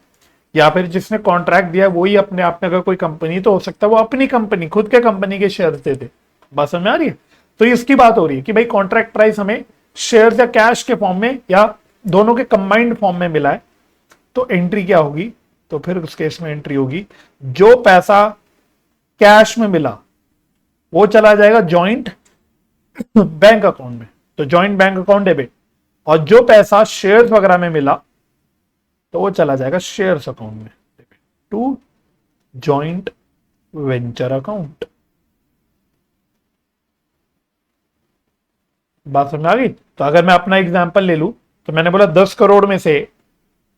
या फिर जिसने कॉन्ट्रैक्ट दिया वही अपने आप में, अगर कोई कंपनी तो हो सकता है वो अपनी कंपनी, खुद के कंपनी के शेयर दे दे। बात समझ में आ रही है? तो इसकी बात हो रही है कि भाई कॉन्ट्रैक्ट प्राइस हमें शेयर या कैश के फॉर्म में या दोनों के कंबाइंड फॉर्म में मिला है, तो एंट्री क्या होगी? तो फिर उस केस में एंट्री होगी जो पैसा कैश में मिला वो चला जाएगा जॉइंट बैंक अकाउंट में, तो जॉइंट बैंक अकाउंट डेबिट। और जो पैसा शेयर्स वगैरह में मिला तो वो चला जाएगा शेयर्स अकाउंट में, टू जॉइंट वेंचर अकाउंट। बात समझ आ गई? तो अगर मैं अपना एग्जांपल ले लूं, तो मैंने बोला 10 करोड़ में से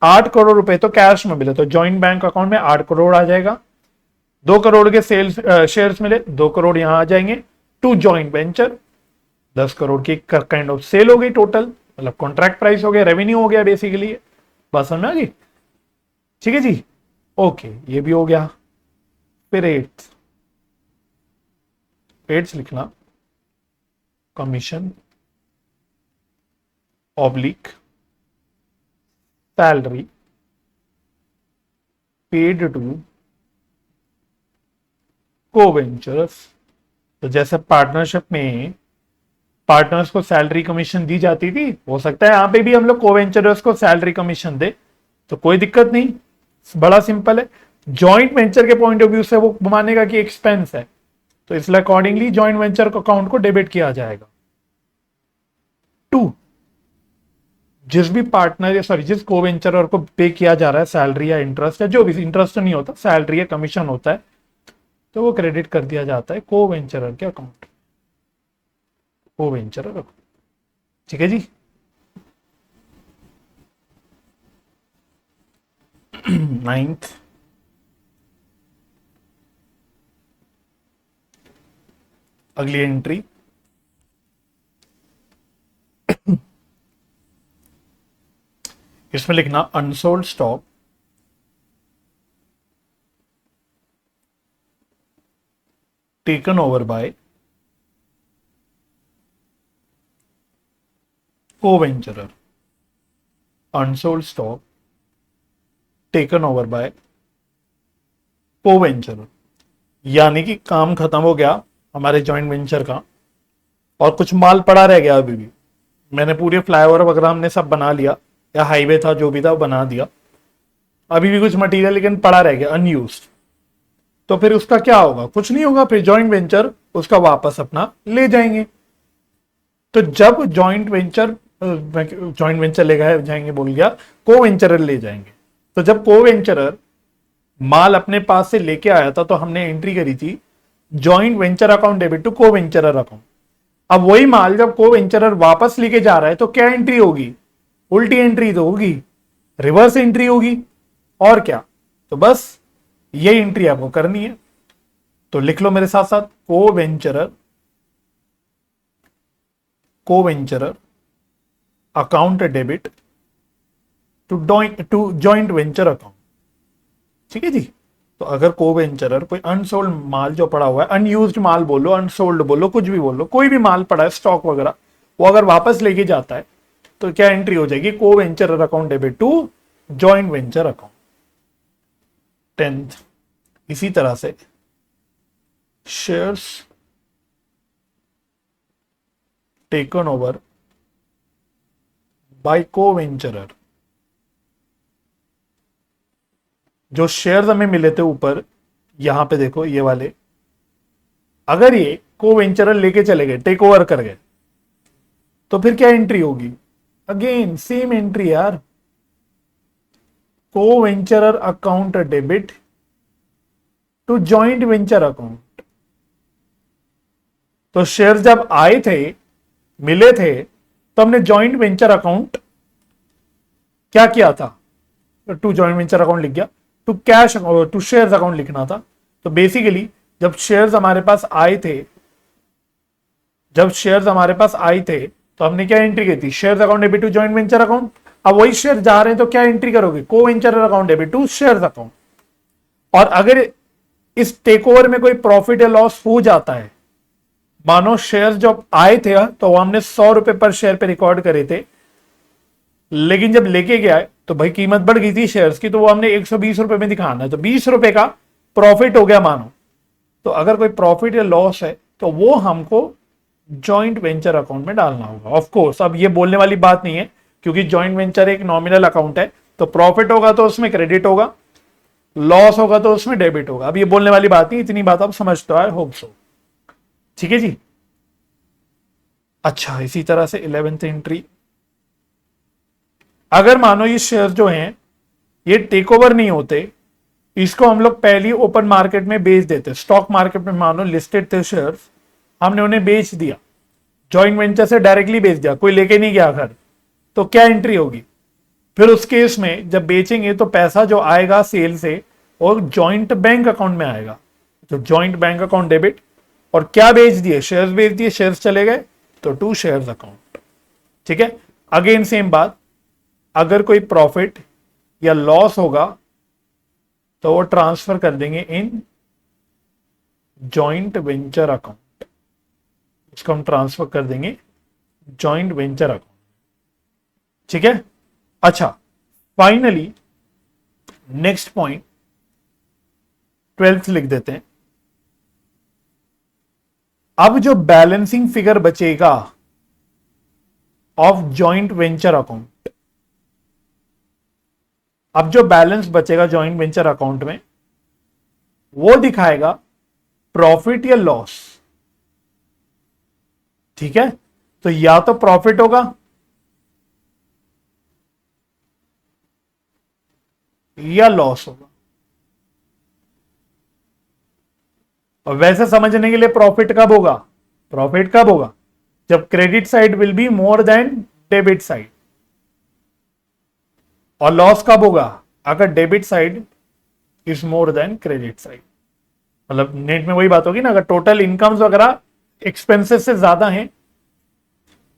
8 करोड़ रुपए तो कैश में मिले, तो जॉइंट बैंक अकाउंट में 8 करोड़ आ जाएगा। 2 करोड़ के सेल्स शेयर्स मिले, 2 करोड़ यहां आ जाएंगे, टू जॉइंट वेंचर। 10 करोड़ की काइंड ऑफ सेल हो गई टोटल, मतलब कॉन्ट्रैक्ट प्राइस हो गया, रेवेन्यू हो गया बेसिकली। बात समझ आ गई? ठीक है जी, ओके, ये भी हो गया। फिर एट्थ, एट्थ लिखना commission oblique salary paid to co venturers. तो जैसे पार्टनरशिप में पार्टनर्स को सैलरी कमीशन दी जाती थी, हो सकता है यहां पे भी हम लोग को-वेंचर्स को सैलरी कमीशन दे, तो कोई दिक्कत नहीं, बड़ा सिंपल है। जॉइंट वेंचर के पॉइंट ऑफ व्यू से वो मानेगा कि एक्सपेंस है, तो इसलिए अकॉर्डिंगली जॉइंट वेंचर अकाउंट को डेबिट किया जाएगा। टू, जिस भी पार्टनर या सॉरी जिस को वेंचरर को पे किया जा रहा है सैलरी या इंटरेस्ट, या जो भी, इंटरेस्ट नहीं होता, सैलरी या कमीशन होता है, तो वो क्रेडिट कर दिया जाता है को वेंचरर के अकाउंट, को वेंचरर अकाउंट। ठीक है जी। नाइन्थ, अगली एंट्री, इसमें लिखना unsold stock taken over by co-venturer, unsold stock taken over by co-venturer। यानी कि काम खत्म हो गया हमारे जॉइंट वेंचर का और कुछ माल पड़ा रह गया। अभी भी मैंने पूरे फ्लाईओवर वगैरह हमने सब बना लिया, या हाईवे था जो भी था बना दिया, अभी भी कुछ मटेरियल लेकिन पड़ा रह गया अनयूज्ड। तो फिर उसका क्या होगा? कुछ नहीं होगा, फिर जॉइंट वेंचर उसका वापस अपना ले जाएंगे। तो जब जॉइंट वेंचर ले गए जाएंगे बोल गया, को वेंचरर ले जाएंगे। तो जब को वेंचरर माल अपने पास से लेके आया था तो हमने एंट्री करी थी joint venture account debit to co venturer account. अब वही माल जब को वेंचरर वापस लेके जा रहा है तो क्या एंट्री होगी? उल्टी एंट्री तो होगी, रिवर्स एंट्री होगी। और क्या? तो बस ये एंट्री आपको करनी है। तो लिख लो मेरे साथ साथ, co venturer account debit to joint venture account. ठीक है जी। तो अगर को वेंचरर कोई अनसोल्ड माल जो पड़ा हुआ है, अनयूज्ड माल बोलो, अनसोल्ड बोलो, कुछ भी बोलो, कोई भी माल पड़ा है स्टॉक वगैरह, वो अगर वापस लेके जाता है तो क्या एंट्री हो जाएगी? Co venturer account debit to joint venture account. 10th, इसी तरह से शेयर्स टेकन ओवर बाय को वेंचरर। जो शेयर्स हमें मिले थे ऊपर, यहां पे देखो ये वाले, अगर ये को वेंचरर लेके चले गए, टेक ओवर कर गए, तो फिर क्या एंट्री होगी? अगेन सेम एंट्री यार, co venturer account debit to joint venture account. तो शेयर जब आए थे, मिले थे, तो हमने जॉइंट वेंचर अकाउंट क्या किया था? टू जॉइंट वेंचर अकाउंट लिख गया, to cash to shares account लिखना था। तो बेसिकली जब शेयर्स हमारे पास आए थे, तो हमने क्या एंट्री की थी? Shares account debit to joint venture account. अब वही शेयर जा रहे हैं तो क्या एंट्री करोगे? Co venture account debit to shares account. और अगर इस टेक ओवर में कोई प्रॉफिट या लॉस हो जाता है, मानो शेयर्स जब आए थे तो वो हमने 100 रुपए पर शेयर पे रिकॉर्ड करे थे, लेकिन जब लेके गया तो भाई कीमत बढ़ गई थी शेयर्स की, तो वो हमने 120 रुपए में दिखाना है, तो 20 रुपए का प्रॉफिट हो गया मानो। तो अगर कोई प्रॉफिट या लॉस है तो वो हमको जॉइंट वेंचर अकाउंट में डालना होगा। ऑफ कोर्स अब ये बोलने वाली बात नहीं है, क्योंकि जॉइंट वेंचर एक नॉमिनल अकाउंट है, तो प्रॉफिट होगा तो उसमें क्रेडिट होगा, लॉस होगा तो उसमें डेबिट होगा। अब ये बोलने वाली बात नहीं, इतनी बात आप समझते हो, आई होप सो। ठीक है जी। अच्छा, इसी तरह से 11th एंट्री, अगर मानो ये शेयर जो हैं ये टेक ओवर नहीं होते, इसको हम लोग पहले ओपन मार्केट में बेच देते, स्टॉक मार्केट में मानो लिस्टेड थे शेयर्स, हमने उन्हें बेच दिया, जॉइंट वेंचर से डायरेक्टली बेच दिया, कोई लेके नहीं गया घर, तो क्या एंट्री होगी? फिर उस केस में जब बेचेंगे तो पैसा जो आएगा सेल से और जॉइंट बैंक अकाउंट में आएगा, तो जॉइंट बैंक अकाउंट डेबिट। और क्या बेच दिए? शेयर्स बेच दिए, शेयर्स चले गए, तो टू शेयर्स अकाउंट। ठीक है। अगेन सेम बात, अगर कोई प्रॉफिट या लॉस होगा तो वो ट्रांसफर कर देंगे इन जॉइंट वेंचर अकाउंट, इसको हम ट्रांसफर कर देंगे जॉइंट वेंचर अकाउंट। ठीक है। अच्छा, फाइनली नेक्स्ट पॉइंट 12th लिख देते हैं। अब जो बैलेंसिंग फिगर बचेगा ऑफ जॉइंट वेंचर अकाउंट, अब जो बैलेंस बचेगा जॉइंट वेंचर अकाउंट में, वो दिखाएगा प्रॉफिट या लॉस। ठीक है। तो या तो प्रॉफिट होगा या लॉस होगा। और वैसे समझने के लिए प्रॉफिट कब होगा? प्रॉफिट कब होगा? जब credit side will be more than debit side. और लॉस कब होगा? अगर debit side is more than credit side. मतलब नेट में वही बात होगी ना, अगर टोटल इनकम्स वगैरह एक्सपेंसेस से ज्यादा हैं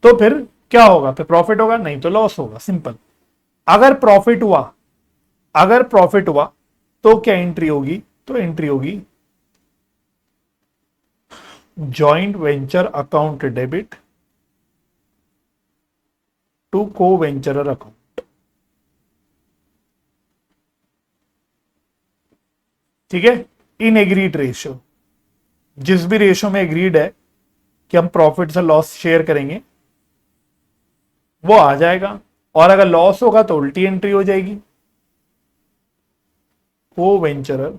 तो फिर क्या होगा? फिर प्रॉफिट होगा, नहीं तो लॉस होगा, सिंपल। अगर प्रॉफिट हुआ, अगर प्रॉफिट हुआ तो क्या एंट्री होगी? तो एंट्री होगी joint venture account debit to co venturer account. ठीक है, इन एग्रीड रेशियो, जिस भी रेशियो में एग्रीड है कि हम प्रॉफिट से लॉस शेयर करेंगे वो आ जाएगा, और अगर लॉस होगा तो उल्टी एंट्री हो जाएगी, co venturer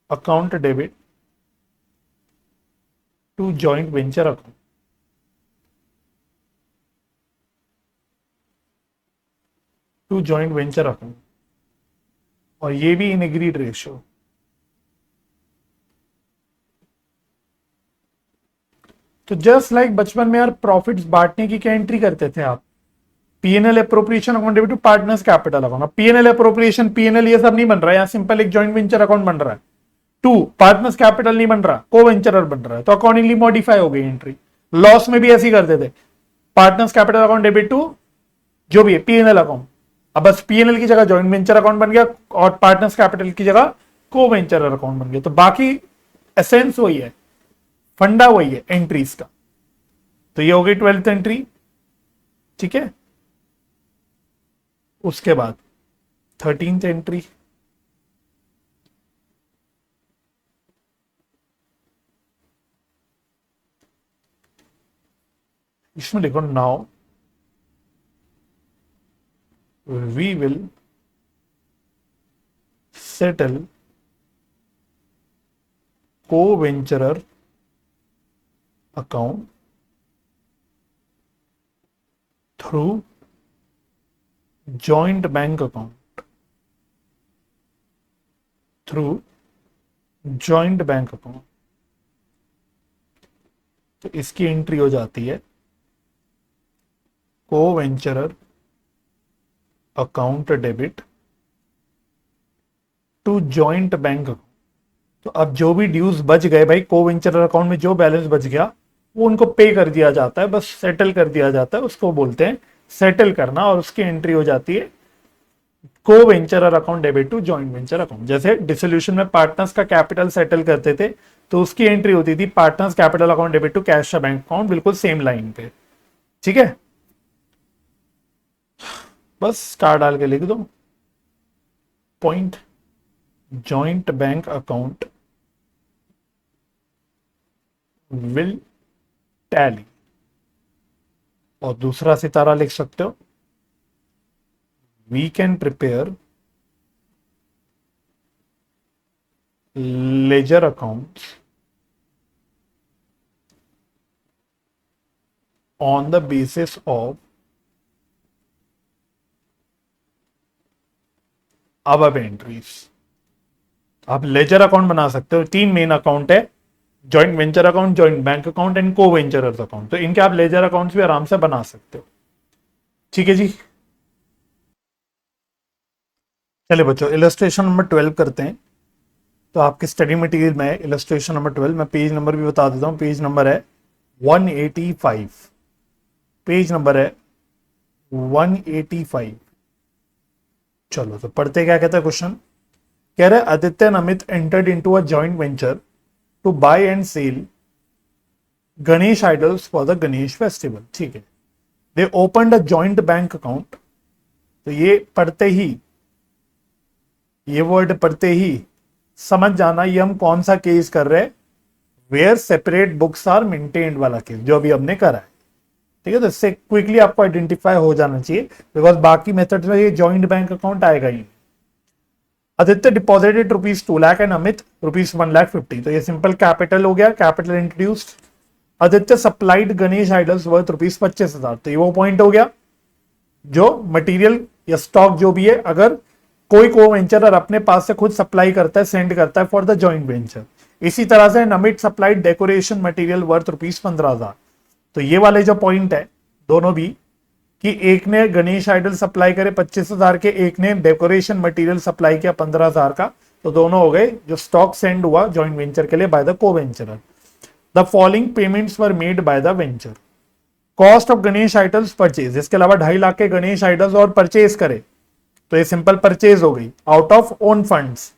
account debit to joint venture account. To joint venture account, और ये भी इन एग्रीड रेशियो। तो जस्ट लाइक बचपन में यार प्रॉफिट्स बांटने की क्या एंट्री करते थे आप? PNL appropriation account debit to partners capital account. PNL appropriation, PNL ये सब नहीं बन रहा है, यहाँ सिंपल एक जॉइंट वेंचर अकाउंट बन रहा है। टू पार्टनर्स कैपिटल नहीं बन रहा, को वेंचरर बन रहा है, तो अकॉर्डिंगली मॉडिफाई हो गई एंट्री। लॉस में भी ऐसे ही करते थे, partners capital account debit to जो भी है पीएनएल अकाउंट। अब बस पीएनएल की जगह जॉइंट वेंचर अकाउंट बन गया और पार्टनर्स कैपिटल की जगह को वेंचरर अकाउंट बन गया। तो बाकी एसेंस वही है, फंडा वही है एंट्रीज का। तो ये हो गई 12th एंट्री। ठीक है, उसके बाद 13th एंट्री। इसमें देखो, now we will settle co venturer account through joint bank account. Through joint bank account. तो इसकी एंट्री हो जाती है co venturer account debit to joint bank account. तो अब जो भी ड्यूज बच गए भाई, को वेंचरर अकाउंट में जो बैलेंस बच गया वो उनको पे कर दिया जाता है, बस सेटल कर दिया जाता है, उसको बोलते हैं सेटल करना, और उसकी एंट्री हो जाती है co venturer account debit to joint venture account. जैसे डिसोल्यूशन में पार्टनर्स का कैपिटल सेटल करते थे तो उसकी एंट्री होती थी partners capital account debit to cash bank account, बिल्कुल सेम लाइन पे। ठीक है, बस स्टार डाल के लिख दो, point joint bank account will tally, और दूसरा सितारा लिख सकते हो, we can prepare ledger accounts on the basis of अब एंट्रीज। आप लेजर अकाउंट बना सकते हो, तीन मेन अकाउंट है, joint venture account, joint bank account and को वेंचरर्स अकाउंट। तो इनके आप लेजर अकाउंट्स भी आराम से बना सकते हो। ठीक है जी, चलिए बच्चों इलस्ट्रेशन नंबर 12 करते हैं। तो आपके स्टडी मटेरियल में इलस्ट्रेशन नंबर 12, मैं पेज नंबर भी बता देता हूं, पेज नंबर है 185। पेज नंबर है 185। चलो तो पढ़ते, क्या कहता है क्वेश्चन, कह रहे Aditya and Amit entered into a joint venture to buy and sell Ganesh idols for the Ganesh festival. ठीक है, they opened a joint bank account. तो ये पढ़ते ही, ये वर्ड पढ़ते ही समझ जाना ये हम कौन सा केस कर रहे हैं, where separate books are maintained वाला केस, जो अभी हमने करा है। ठीक है, तो इससे क्विकली आपको आइडेंटिफाई हो जाना चाहिए, बिकॉज बाकी मेथड में ये जॉइंट बैंक अकाउंट आएगा ही। Aditya deposited ₹2 lakh and Amit ₹1,50,000। तो ये सिंपल कैपिटल हो गया, capital introduced. Aditya supplied Ganesh idols worth ₹25,000। तो ये वो पॉइंट हो गया जो मटेरियल या स्टॉक जो भी है, अगर कोई को वेंचरर अपने पास से खुद सप्लाई करता है, सेंड करता है फॉर द जॉइंट वेंचर। इसी तरह से Amit supplied decoration material worth ₹15,000। तो ये वाले जो पॉइंट है दोनों भी, कि एक ने गणेश आइडल सप्लाई करे 25,000 के, एक ने डेकोरेशन मटेरियल सप्लाई किया 15,000 का, तो दोनों हो गए जो स्टॉक सेंड हुआ जॉइंट वेंचर के लिए बाय द को वेंचरर। The following payments were made by the venture. Cost of Ganesh idols purchase, इसके अलावा 2.5 लाख के गणेश आइडल्स और परचेज करे तो ये सिंपल परचेज हो गई out of own funds,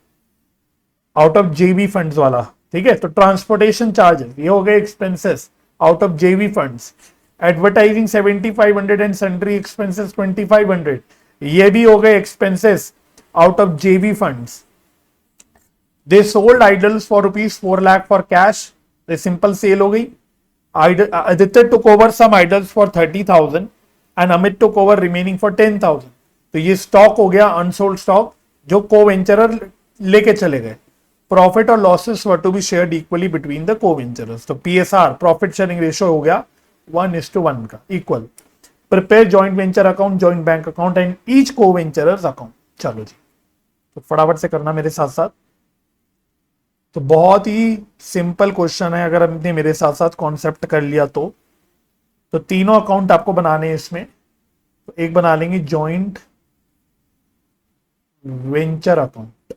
out of जेवी फंड्स वाला। ठीक है, तो ट्रांसपोर्टेशन चार्जेस ये हो गए एक्सपेंसेस आउट ऑफ जेवी funds. Advertising 7500 and sundry expenses 2500, ये भी हो गए एक्सपेंसेस आउट ऑफ जेवी funds. They sold idols for ₹4 lakh for cash, ये सिंपल सेल हो गई। Aditya took over some idols for 30,000 and Amit took over remaining for 10,000। तो ये स्टॉक हो गया अनसोल्ड स्टॉक जो को वेंचरर लेके चले गए। प्रॉफिट और losses were to be shared equally between the co venturers. तो पीएसआर प्रॉफिट शेयरिंग रेशियो हो गया 1:1 का equal. Prepare joint venture account, joint bank account and each co venturers account. चलो जी, तो फटाफट से करना मेरे साथ साथ। तो बहुत ही सिंपल क्वेश्चन है, अगर हमने मेरे साथ साथ कॉन्सेप्ट कर लिया तो तीनों अकाउंट आपको बनाने हैं इसमें। तो एक बना लेंगे जॉइंट वेंचर अकाउंट,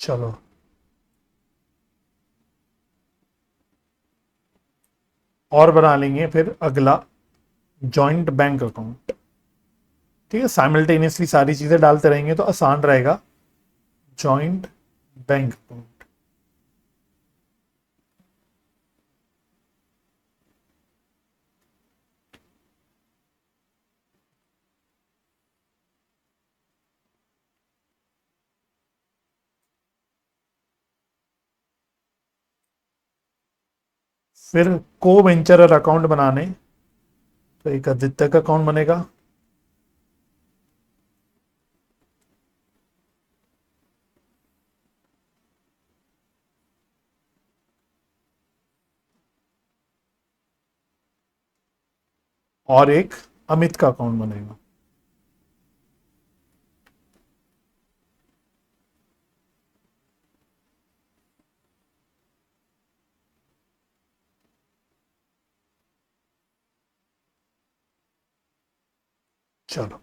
चलो। और बना लेंगे फिर अगला जॉइंट बैंक अकाउंट। ठीक है, साइमल्टेनियसली सारी चीजें डालते रहेंगे तो आसान रहेगा। जॉइंट बैंक अकाउंट, फिर को वेंचरर अकाउंट बनाने तो एक आदित्य का अकाउंट बनेगा, और एक अमित का अकाउंट बनेगा। चलो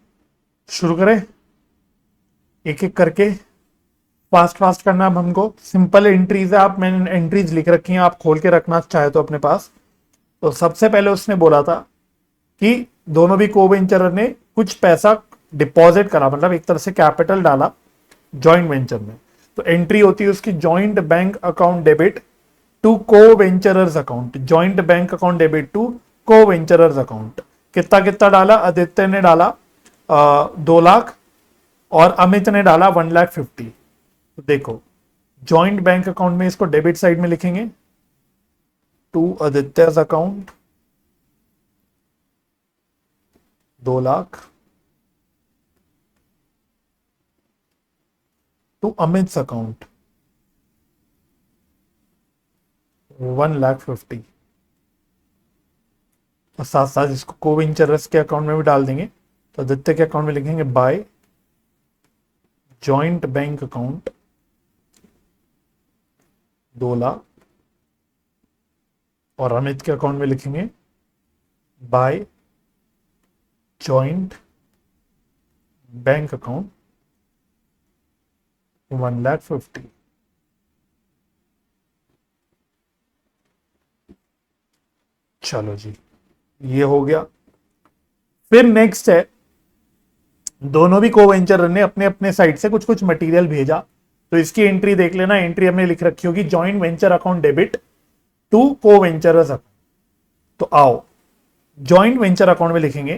शुरू करें एक एक करके। फास्ट फास्ट करना अब हमको। सिंपल एंट्रीज है, आप मैंने एंट्रीज लिख रखी हैं, आप खोल के रखना चाहे तो अपने पास। तो सबसे पहले उसने बोला था कि दोनों भी को वेंचरर ने कुछ पैसा डिपॉजिट करा, मतलब एक तरह से कैपिटल डाला जॉइंट वेंचर में। तो एंट्री होती है उसकी joint bank account debit to co venturers account, joint bank account debit to co venturers account. कितना कितना डाला? आदित्य ने डाला 2 लाख और अमित ने डाला 1,50,000। तो देखो जॉइंट बैंक अकाउंट में इसको डेबिट साइड में लिखेंगे to Aditya's account 2 lakh, to Amit's account 1,50,000। और साथ साथ इसको को वेंचरर्स के अकाउंट में भी डाल देंगे। तो आदित्य के अकाउंट में लिखेंगे by joint bank account 2 lakh, और अमित के अकाउंट में लिखेंगे बाय जॉइंट बैंक अकाउंट 1,50,000। चलो जी, ये हो गया। फिर नेक्स्ट है, दोनों भी को वेंचरर ने अपने अपने साइड से कुछ कुछ मटेरियल भेजा। तो इसकी एंट्री देख लेना, एंट्री हमने लिख रखी होगी joint venture account debit to co venturers account. तो आओ जॉइंट वेंचर अकाउंट में लिखेंगे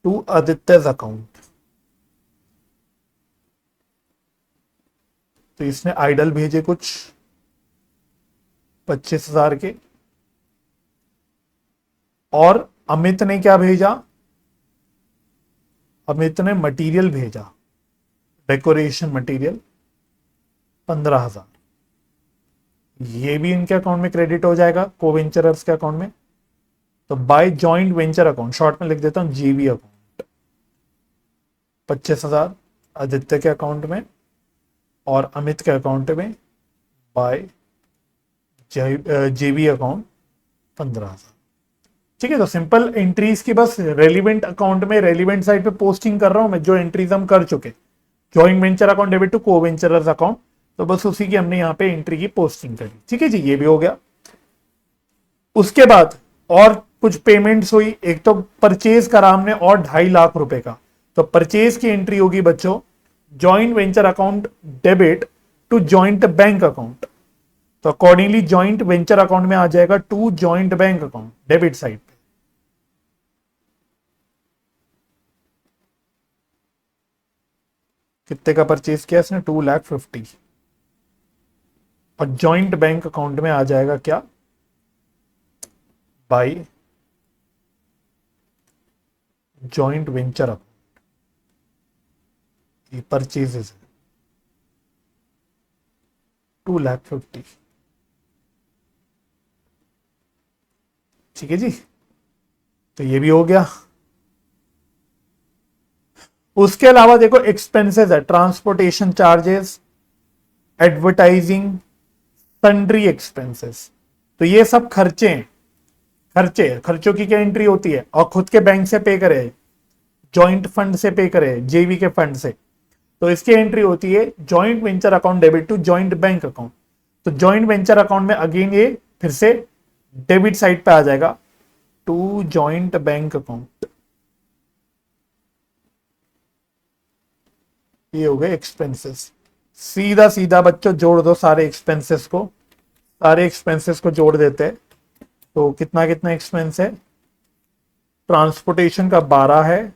टू आदित्य's अकाउंट। तो इसने आइडल भेजे कुछ 25,000 के, और अमित ने क्या भेजा? अमित ने मटेरियल भेजा, डेकोरेशन मटेरियल 15,000। ये भी इनके अकाउंट में क्रेडिट हो जाएगा को वेंचरर्स के अकाउंट में। तो by joint venture account, short में लिख देता हूं जीवी अकाउंट, 25,000 आदित्य के अकाउंट में और अमित के अकाउंट में बाय जेबी अकाउंट 15,000। ठीक है, तो सिंपल एंट्रीज की बस रेलिवेंट अकाउंट में रेलिवेंट साइड पे पोस्टिंग कर रहा हूं मैं, जो एंट्रीज हम कर चुके। Joint venture account debit to co venturers account, तो बस उसी की हमने यहाँ पे एंट्री की पोस्टिंग करी। ठीक है जी, ये भी हो गया। उसके बाद और कुछ पेमेंट्स हुई। एक तो परचेज करा हमने और 2.5 लाख रुपए का, तो परचेज की एंट्री होगी बच्चों joint venture account debit to joint bank account. तो अकॉर्डिंगली जॉइंट वेंचर अकाउंट में आ जाएगा to joint bank account debit side पे। कितने का परचेज किया इसने? 2,50,000। और जॉइंट बैंक अकाउंट में आ जाएगा क्या? बाई जॉइंट वेंचर अकाउंट, ये परचेजेस है 2,50,000। ठीक है जी, तो ये भी हो गया। उसके अलावा देखो एक्सपेंसेस है, transportation charges, advertising, sundry expenses. तो ये सब खर्चे हैं। खर्चों की क्या एंट्री होती है? और खुद के बैंक से पे करे, जॉइंट फंड से पे करे, जेवी के फंड से, तो इसकी एंट्री होती है joint venture account debit to joint bank account. तो जॉइंट वेंचर अकाउंट में अगेन ये फिर से डेबिट साइड पे आ जाएगा टू जॉइंट बैंक अकाउंट। ये हो गए एक्सपेंसेस। सीधा सीधा बच्चों जोड़ दो सारे एक्सपेंसेस को, जोड़ देते हैं। तो कितना कितना एक्सपेंस है? ट्रांसपोर्टेशन का 12 है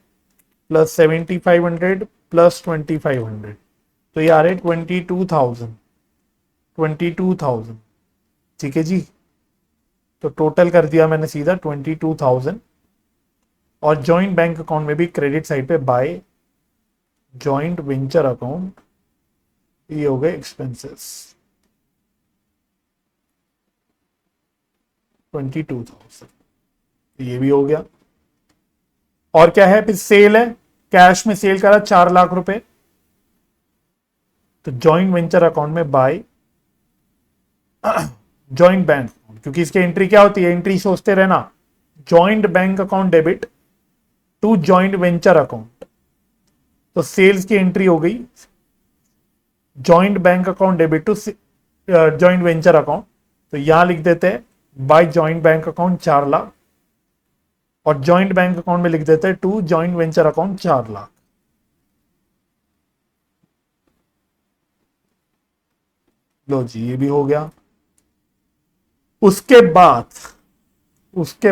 प्लस 7,500 प्लस 2,500, तो ये आ रहे 22,000। ठीक है जी, तो टोटल कर दिया मैंने सीधा 22,000। और जॉइंट बैंक अकाउंट में भी क्रेडिट साइड पे बाय जॉइंट वेंचर अकाउंट, ये हो गए एक्सपेंसेस 22,000। ये भी हो गया। और क्या है? फिर सेल है, कैश में सेल करा 4 लाख रुपए, तो जॉइंट वेंचर अकाउंट में बाय जॉइंट बैंक, क्योंकि इसकी एंट्री क्या होती है? एंट्री सोचते रहना, joint bank account debit to joint venture account. तो सेल्स की एंट्री हो गई joint bank account debit to joint venture account, तो यहां लिख देते हैं by joint bank account 4 lakh, और जॉइंट बैंक अकाउंट में लिख देते हैं to joint venture account 4 lakh. लो जी, ये भी हो गया। उसके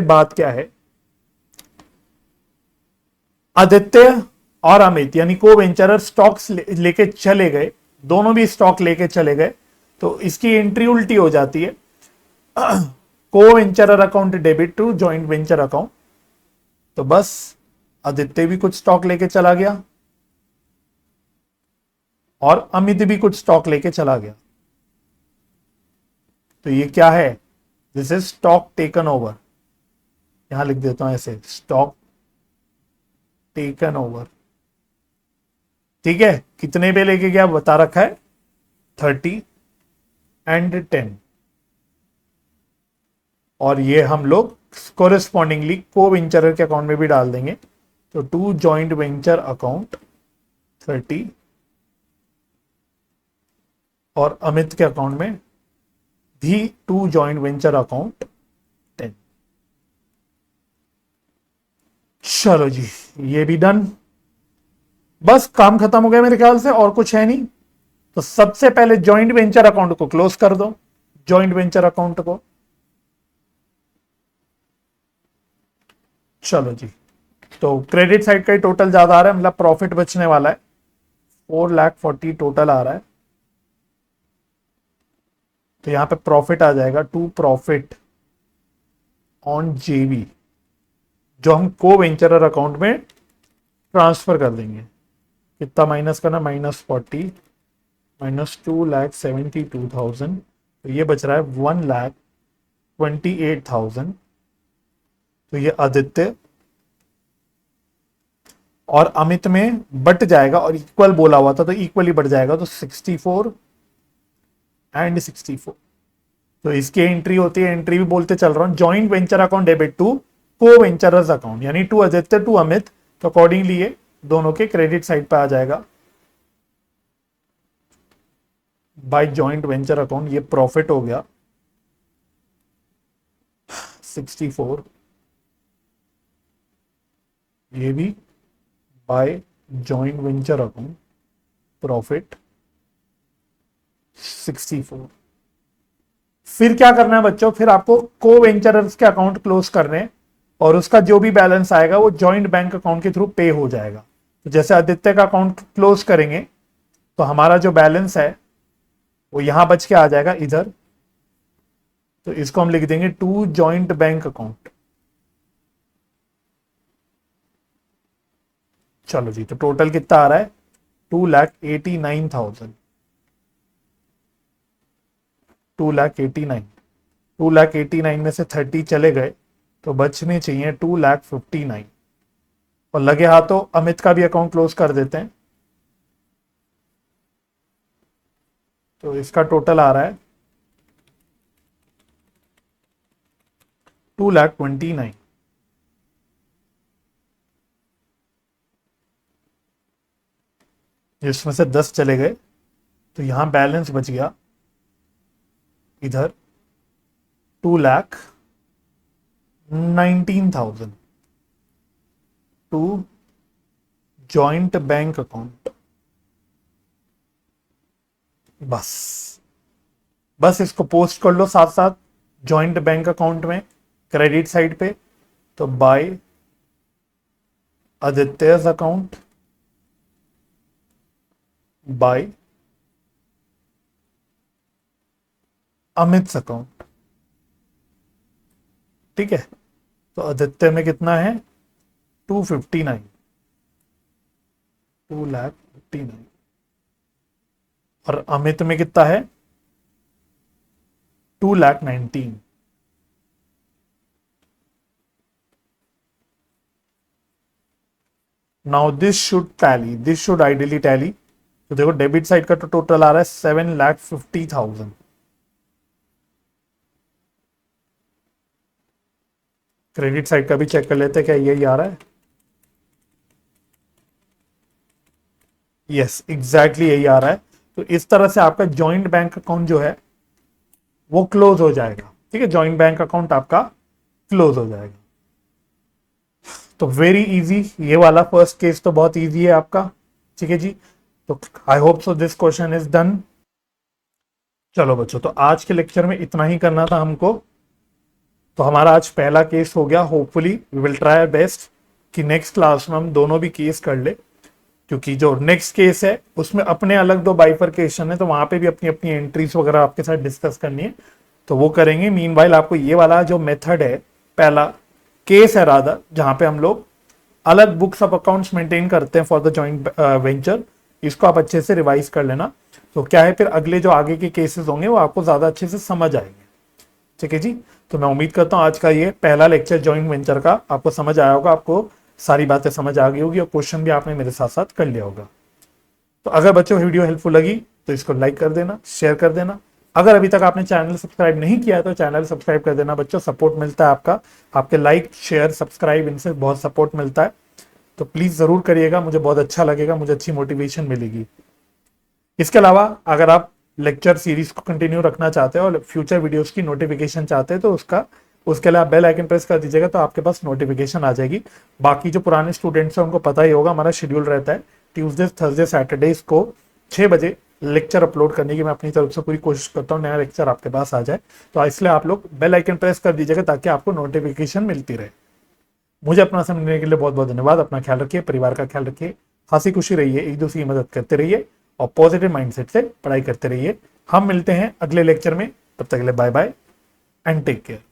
बाद क्या है? आदित्य और अमित यानी को वेंचरर स्टॉक्स लेके चले गए, दोनों भी स्टॉक लेके चले गए, तो इसकी एंट्री उल्टी हो जाती है co venturer account debit to joint venture account. तो बस आदित्य भी कुछ स्टॉक लेके चला गया और अमित भी कुछ स्टॉक लेके चला गया, तो ये क्या है? This is stock taken over. यहां लिख देता हूं ऐसे, स्टॉक टेकन ओवर। ठीक है, कितने पे लेके गया बता रखा है, 30 एंड 10। और ये हम लोग कोरेस्पॉन्डिंगली को वेंचरर के अकाउंट में भी डाल देंगे, तो टू जॉइंट वेंचर अकाउंट 30 और अमित के अकाउंट में भी टू जॉइंट वेंचर अकाउंट 10। चलो जी, ये भी डन। बस काम खत्म हो गया मेरे ख्याल से, और कुछ है नहीं। तो सबसे पहले जॉइंट वेंचर अकाउंट को क्लोज कर दो, जॉइंट वेंचर अकाउंट को। चलो जी, तो क्रेडिट साइड का ही टोटल ज्यादा आ रहा है, मतलब प्रॉफिट बचने वाला है, 4,40,000 टोटल आ रहा है। तो यहां पे प्रॉफिट आ जाएगा टू प्रॉफिट ऑन जेवी, जो हम को वेंचरर अकाउंट में ट्रांसफर कर देंगे। कितना माइनस करना? -40 माइनस 2,72,000, तो ये बच रहा है 1,28,000। तो ये आदित्य और अमित में बट जाएगा, और इक्वल बोला हुआ था तो इक्वली बढ़ जाएगा, तो 64 एंड 64। तो इसकी एंट्री होती है, एंट्री भी बोलते चल रहा हूं, joint venture account debit to co venturers account, यानी टू आदित्य टू अमित, तो अकॉर्डिंगली ये दोनों के क्रेडिट साइड पे आ जाएगा बाय जॉइंट वेंचर अकाउंट। ये प्रॉफिट हो गया 64, ये भी by joint venture account profit 64। फिर क्या करना है बच्चों, फिर आपको को वेंचरर्स के अकाउंट क्लोज करने हैं और उसका जो भी बैलेंस आएगा वो जॉइंट बैंक अकाउंट के थ्रू पे हो जाएगा। तो जैसे आदित्य का अकाउंट क्लोज करेंगे तो हमारा जो बैलेंस है वो यहां बच के आ जाएगा इधर, तो इसको हम लिख देंगे टू जॉइंट बैंक अकाउंट। चलो जी, तो टोटल कितना आ रहा है 2,89,000, 2,89,000, 2,89,000 में से 30 चले गए तो बचने चाहिए 2,59,000। और लगे हाथों अमित का भी अकाउंट क्लोज कर देते हैं, तो इसका टोटल आ रहा है 2,29,000। जिसमें से 10 चले गए तो यहां बैलेंस बच गया इधर 2,19,000 टू जॉइंट बैंक अकाउंट। बस इसको पोस्ट कर लो साथ साथ जॉइंट बैंक अकाउंट में क्रेडिट साइड पे, तो बाय आदित्य's अकाउंट बाय अमित's अकाउंट। ठीक है, तो आदित्य में कितना है 259, 2,59,000 और अमित में कितना है 2,19,000। Now this should tally, this should ideally tally. तो देखो डेबिट साइड का तो टोटल आ रहा है 7,50,000, क्रेडिट साइड का भी चेक कर लेते हैं क्या यही आ रहा है। यस, एग्जैक्टली यही आ रहा है। तो इस तरह से आपका जॉइंट बैंक अकाउंट जो है वो क्लोज हो जाएगा। ठीक है, जॉइंट बैंक अकाउंट आपका क्लोज हो जाएगा। तो वेरी इजी, ये वाला फर्स्ट केस तो बहुत इजी है आपका। ठीक है जी, तो I hope so this question is done. चलो बच्चों, तो आज के लेक्चर में इतना ही करना था हमको। तो हमारा आज पहला केस हो गया। Hopefully we will try best कि नेक्स्ट क्लास में हम दोनों भी केस कर ले, क्योंकि जो नेक्स्ट केस है उसमें अपने अलग दो बाइफरकेशन है, तो वहां पे भी अपनी अपनी एंट्रीज वगैरह आपके साथ डिस्कस करनी है, तो वो करेंगे। मीनवाइल आपको ये वाला जो मेथड है, पहला केस है रादर, जहां पे हम लोग अलग बुक्स ऑफ अकाउंट्स मेंटेन करते हैं फॉर द जॉइंट वेंचर, इसको आप अच्छे से रिवाइज कर लेना। तो क्या है, फिर अगले जो आगे के केसेस होंगे वो आपको ज्यादा अच्छे से समझ आएंगे। ठीक है जी, तो मैं उम्मीद करता हूँ आज का ये पहला लेक्चर जॉइंट वेंचर का आपको समझ आया होगा, आपको सारी बातें समझ आ गई होगी और क्वेश्चन भी आपने मेरे साथ साथ कर लिया होगा। तो अगर बच्चों वीडियो हेल्पफुल लगी तो इसको लाइक कर देना, शेयर कर देना। अगर अभी तक आपने चैनल सब्सक्राइब नहीं किया है तो चैनल सब्सक्राइब कर देना बच्चों, सपोर्ट मिलता है आपका, आपके लाइक शेयर सब्सक्राइब इनसे बहुत सपोर्ट मिलता है। तो प्लीज जरूर करिएगा, मुझे बहुत अच्छा लगेगा, मुझे अच्छी मोटिवेशन मिलेगी। इसके अलावा अगर आप लेक्चर सीरीज को कंटिन्यू रखना चाहते हैं और फ्यूचर वीडियोस की नोटिफिकेशन चाहते हैं तो उसके लिए आप बेल आइकन प्रेस कर दीजिएगा, तो आपके पास नोटिफिकेशन आ जाएगी। बाकी जो पुराने स्टूडेंट्स हैं उनको पता ही होगा, हमारा शेड्यूल रहता है ट्यूसडे थर्सडे सैटरडेज को 6 बजे लेक्चर अपलोड करने की। मैं अपनी तरफ से पूरी कोशिश करता हूँ नया लेक्चर आपके पास आ जाए, तो इसलिए आप लोग बेल आइकन प्रेस कर दीजिएगा ताकि आपको नोटिफिकेशन मिलती रहे। मुझे अपना समय देने के लिए बहुत बहुत धन्यवाद। अपना ख्याल रखिए, परिवार का ख्याल रखिए, हंसी खुशी रहिए, एक दूसरे की मदद करते रहिए और पॉजिटिव माइंडसेट से पढ़ाई करते रहिए। हम मिलते हैं अगले लेक्चर में, तब तक के लिए bye bye and take care.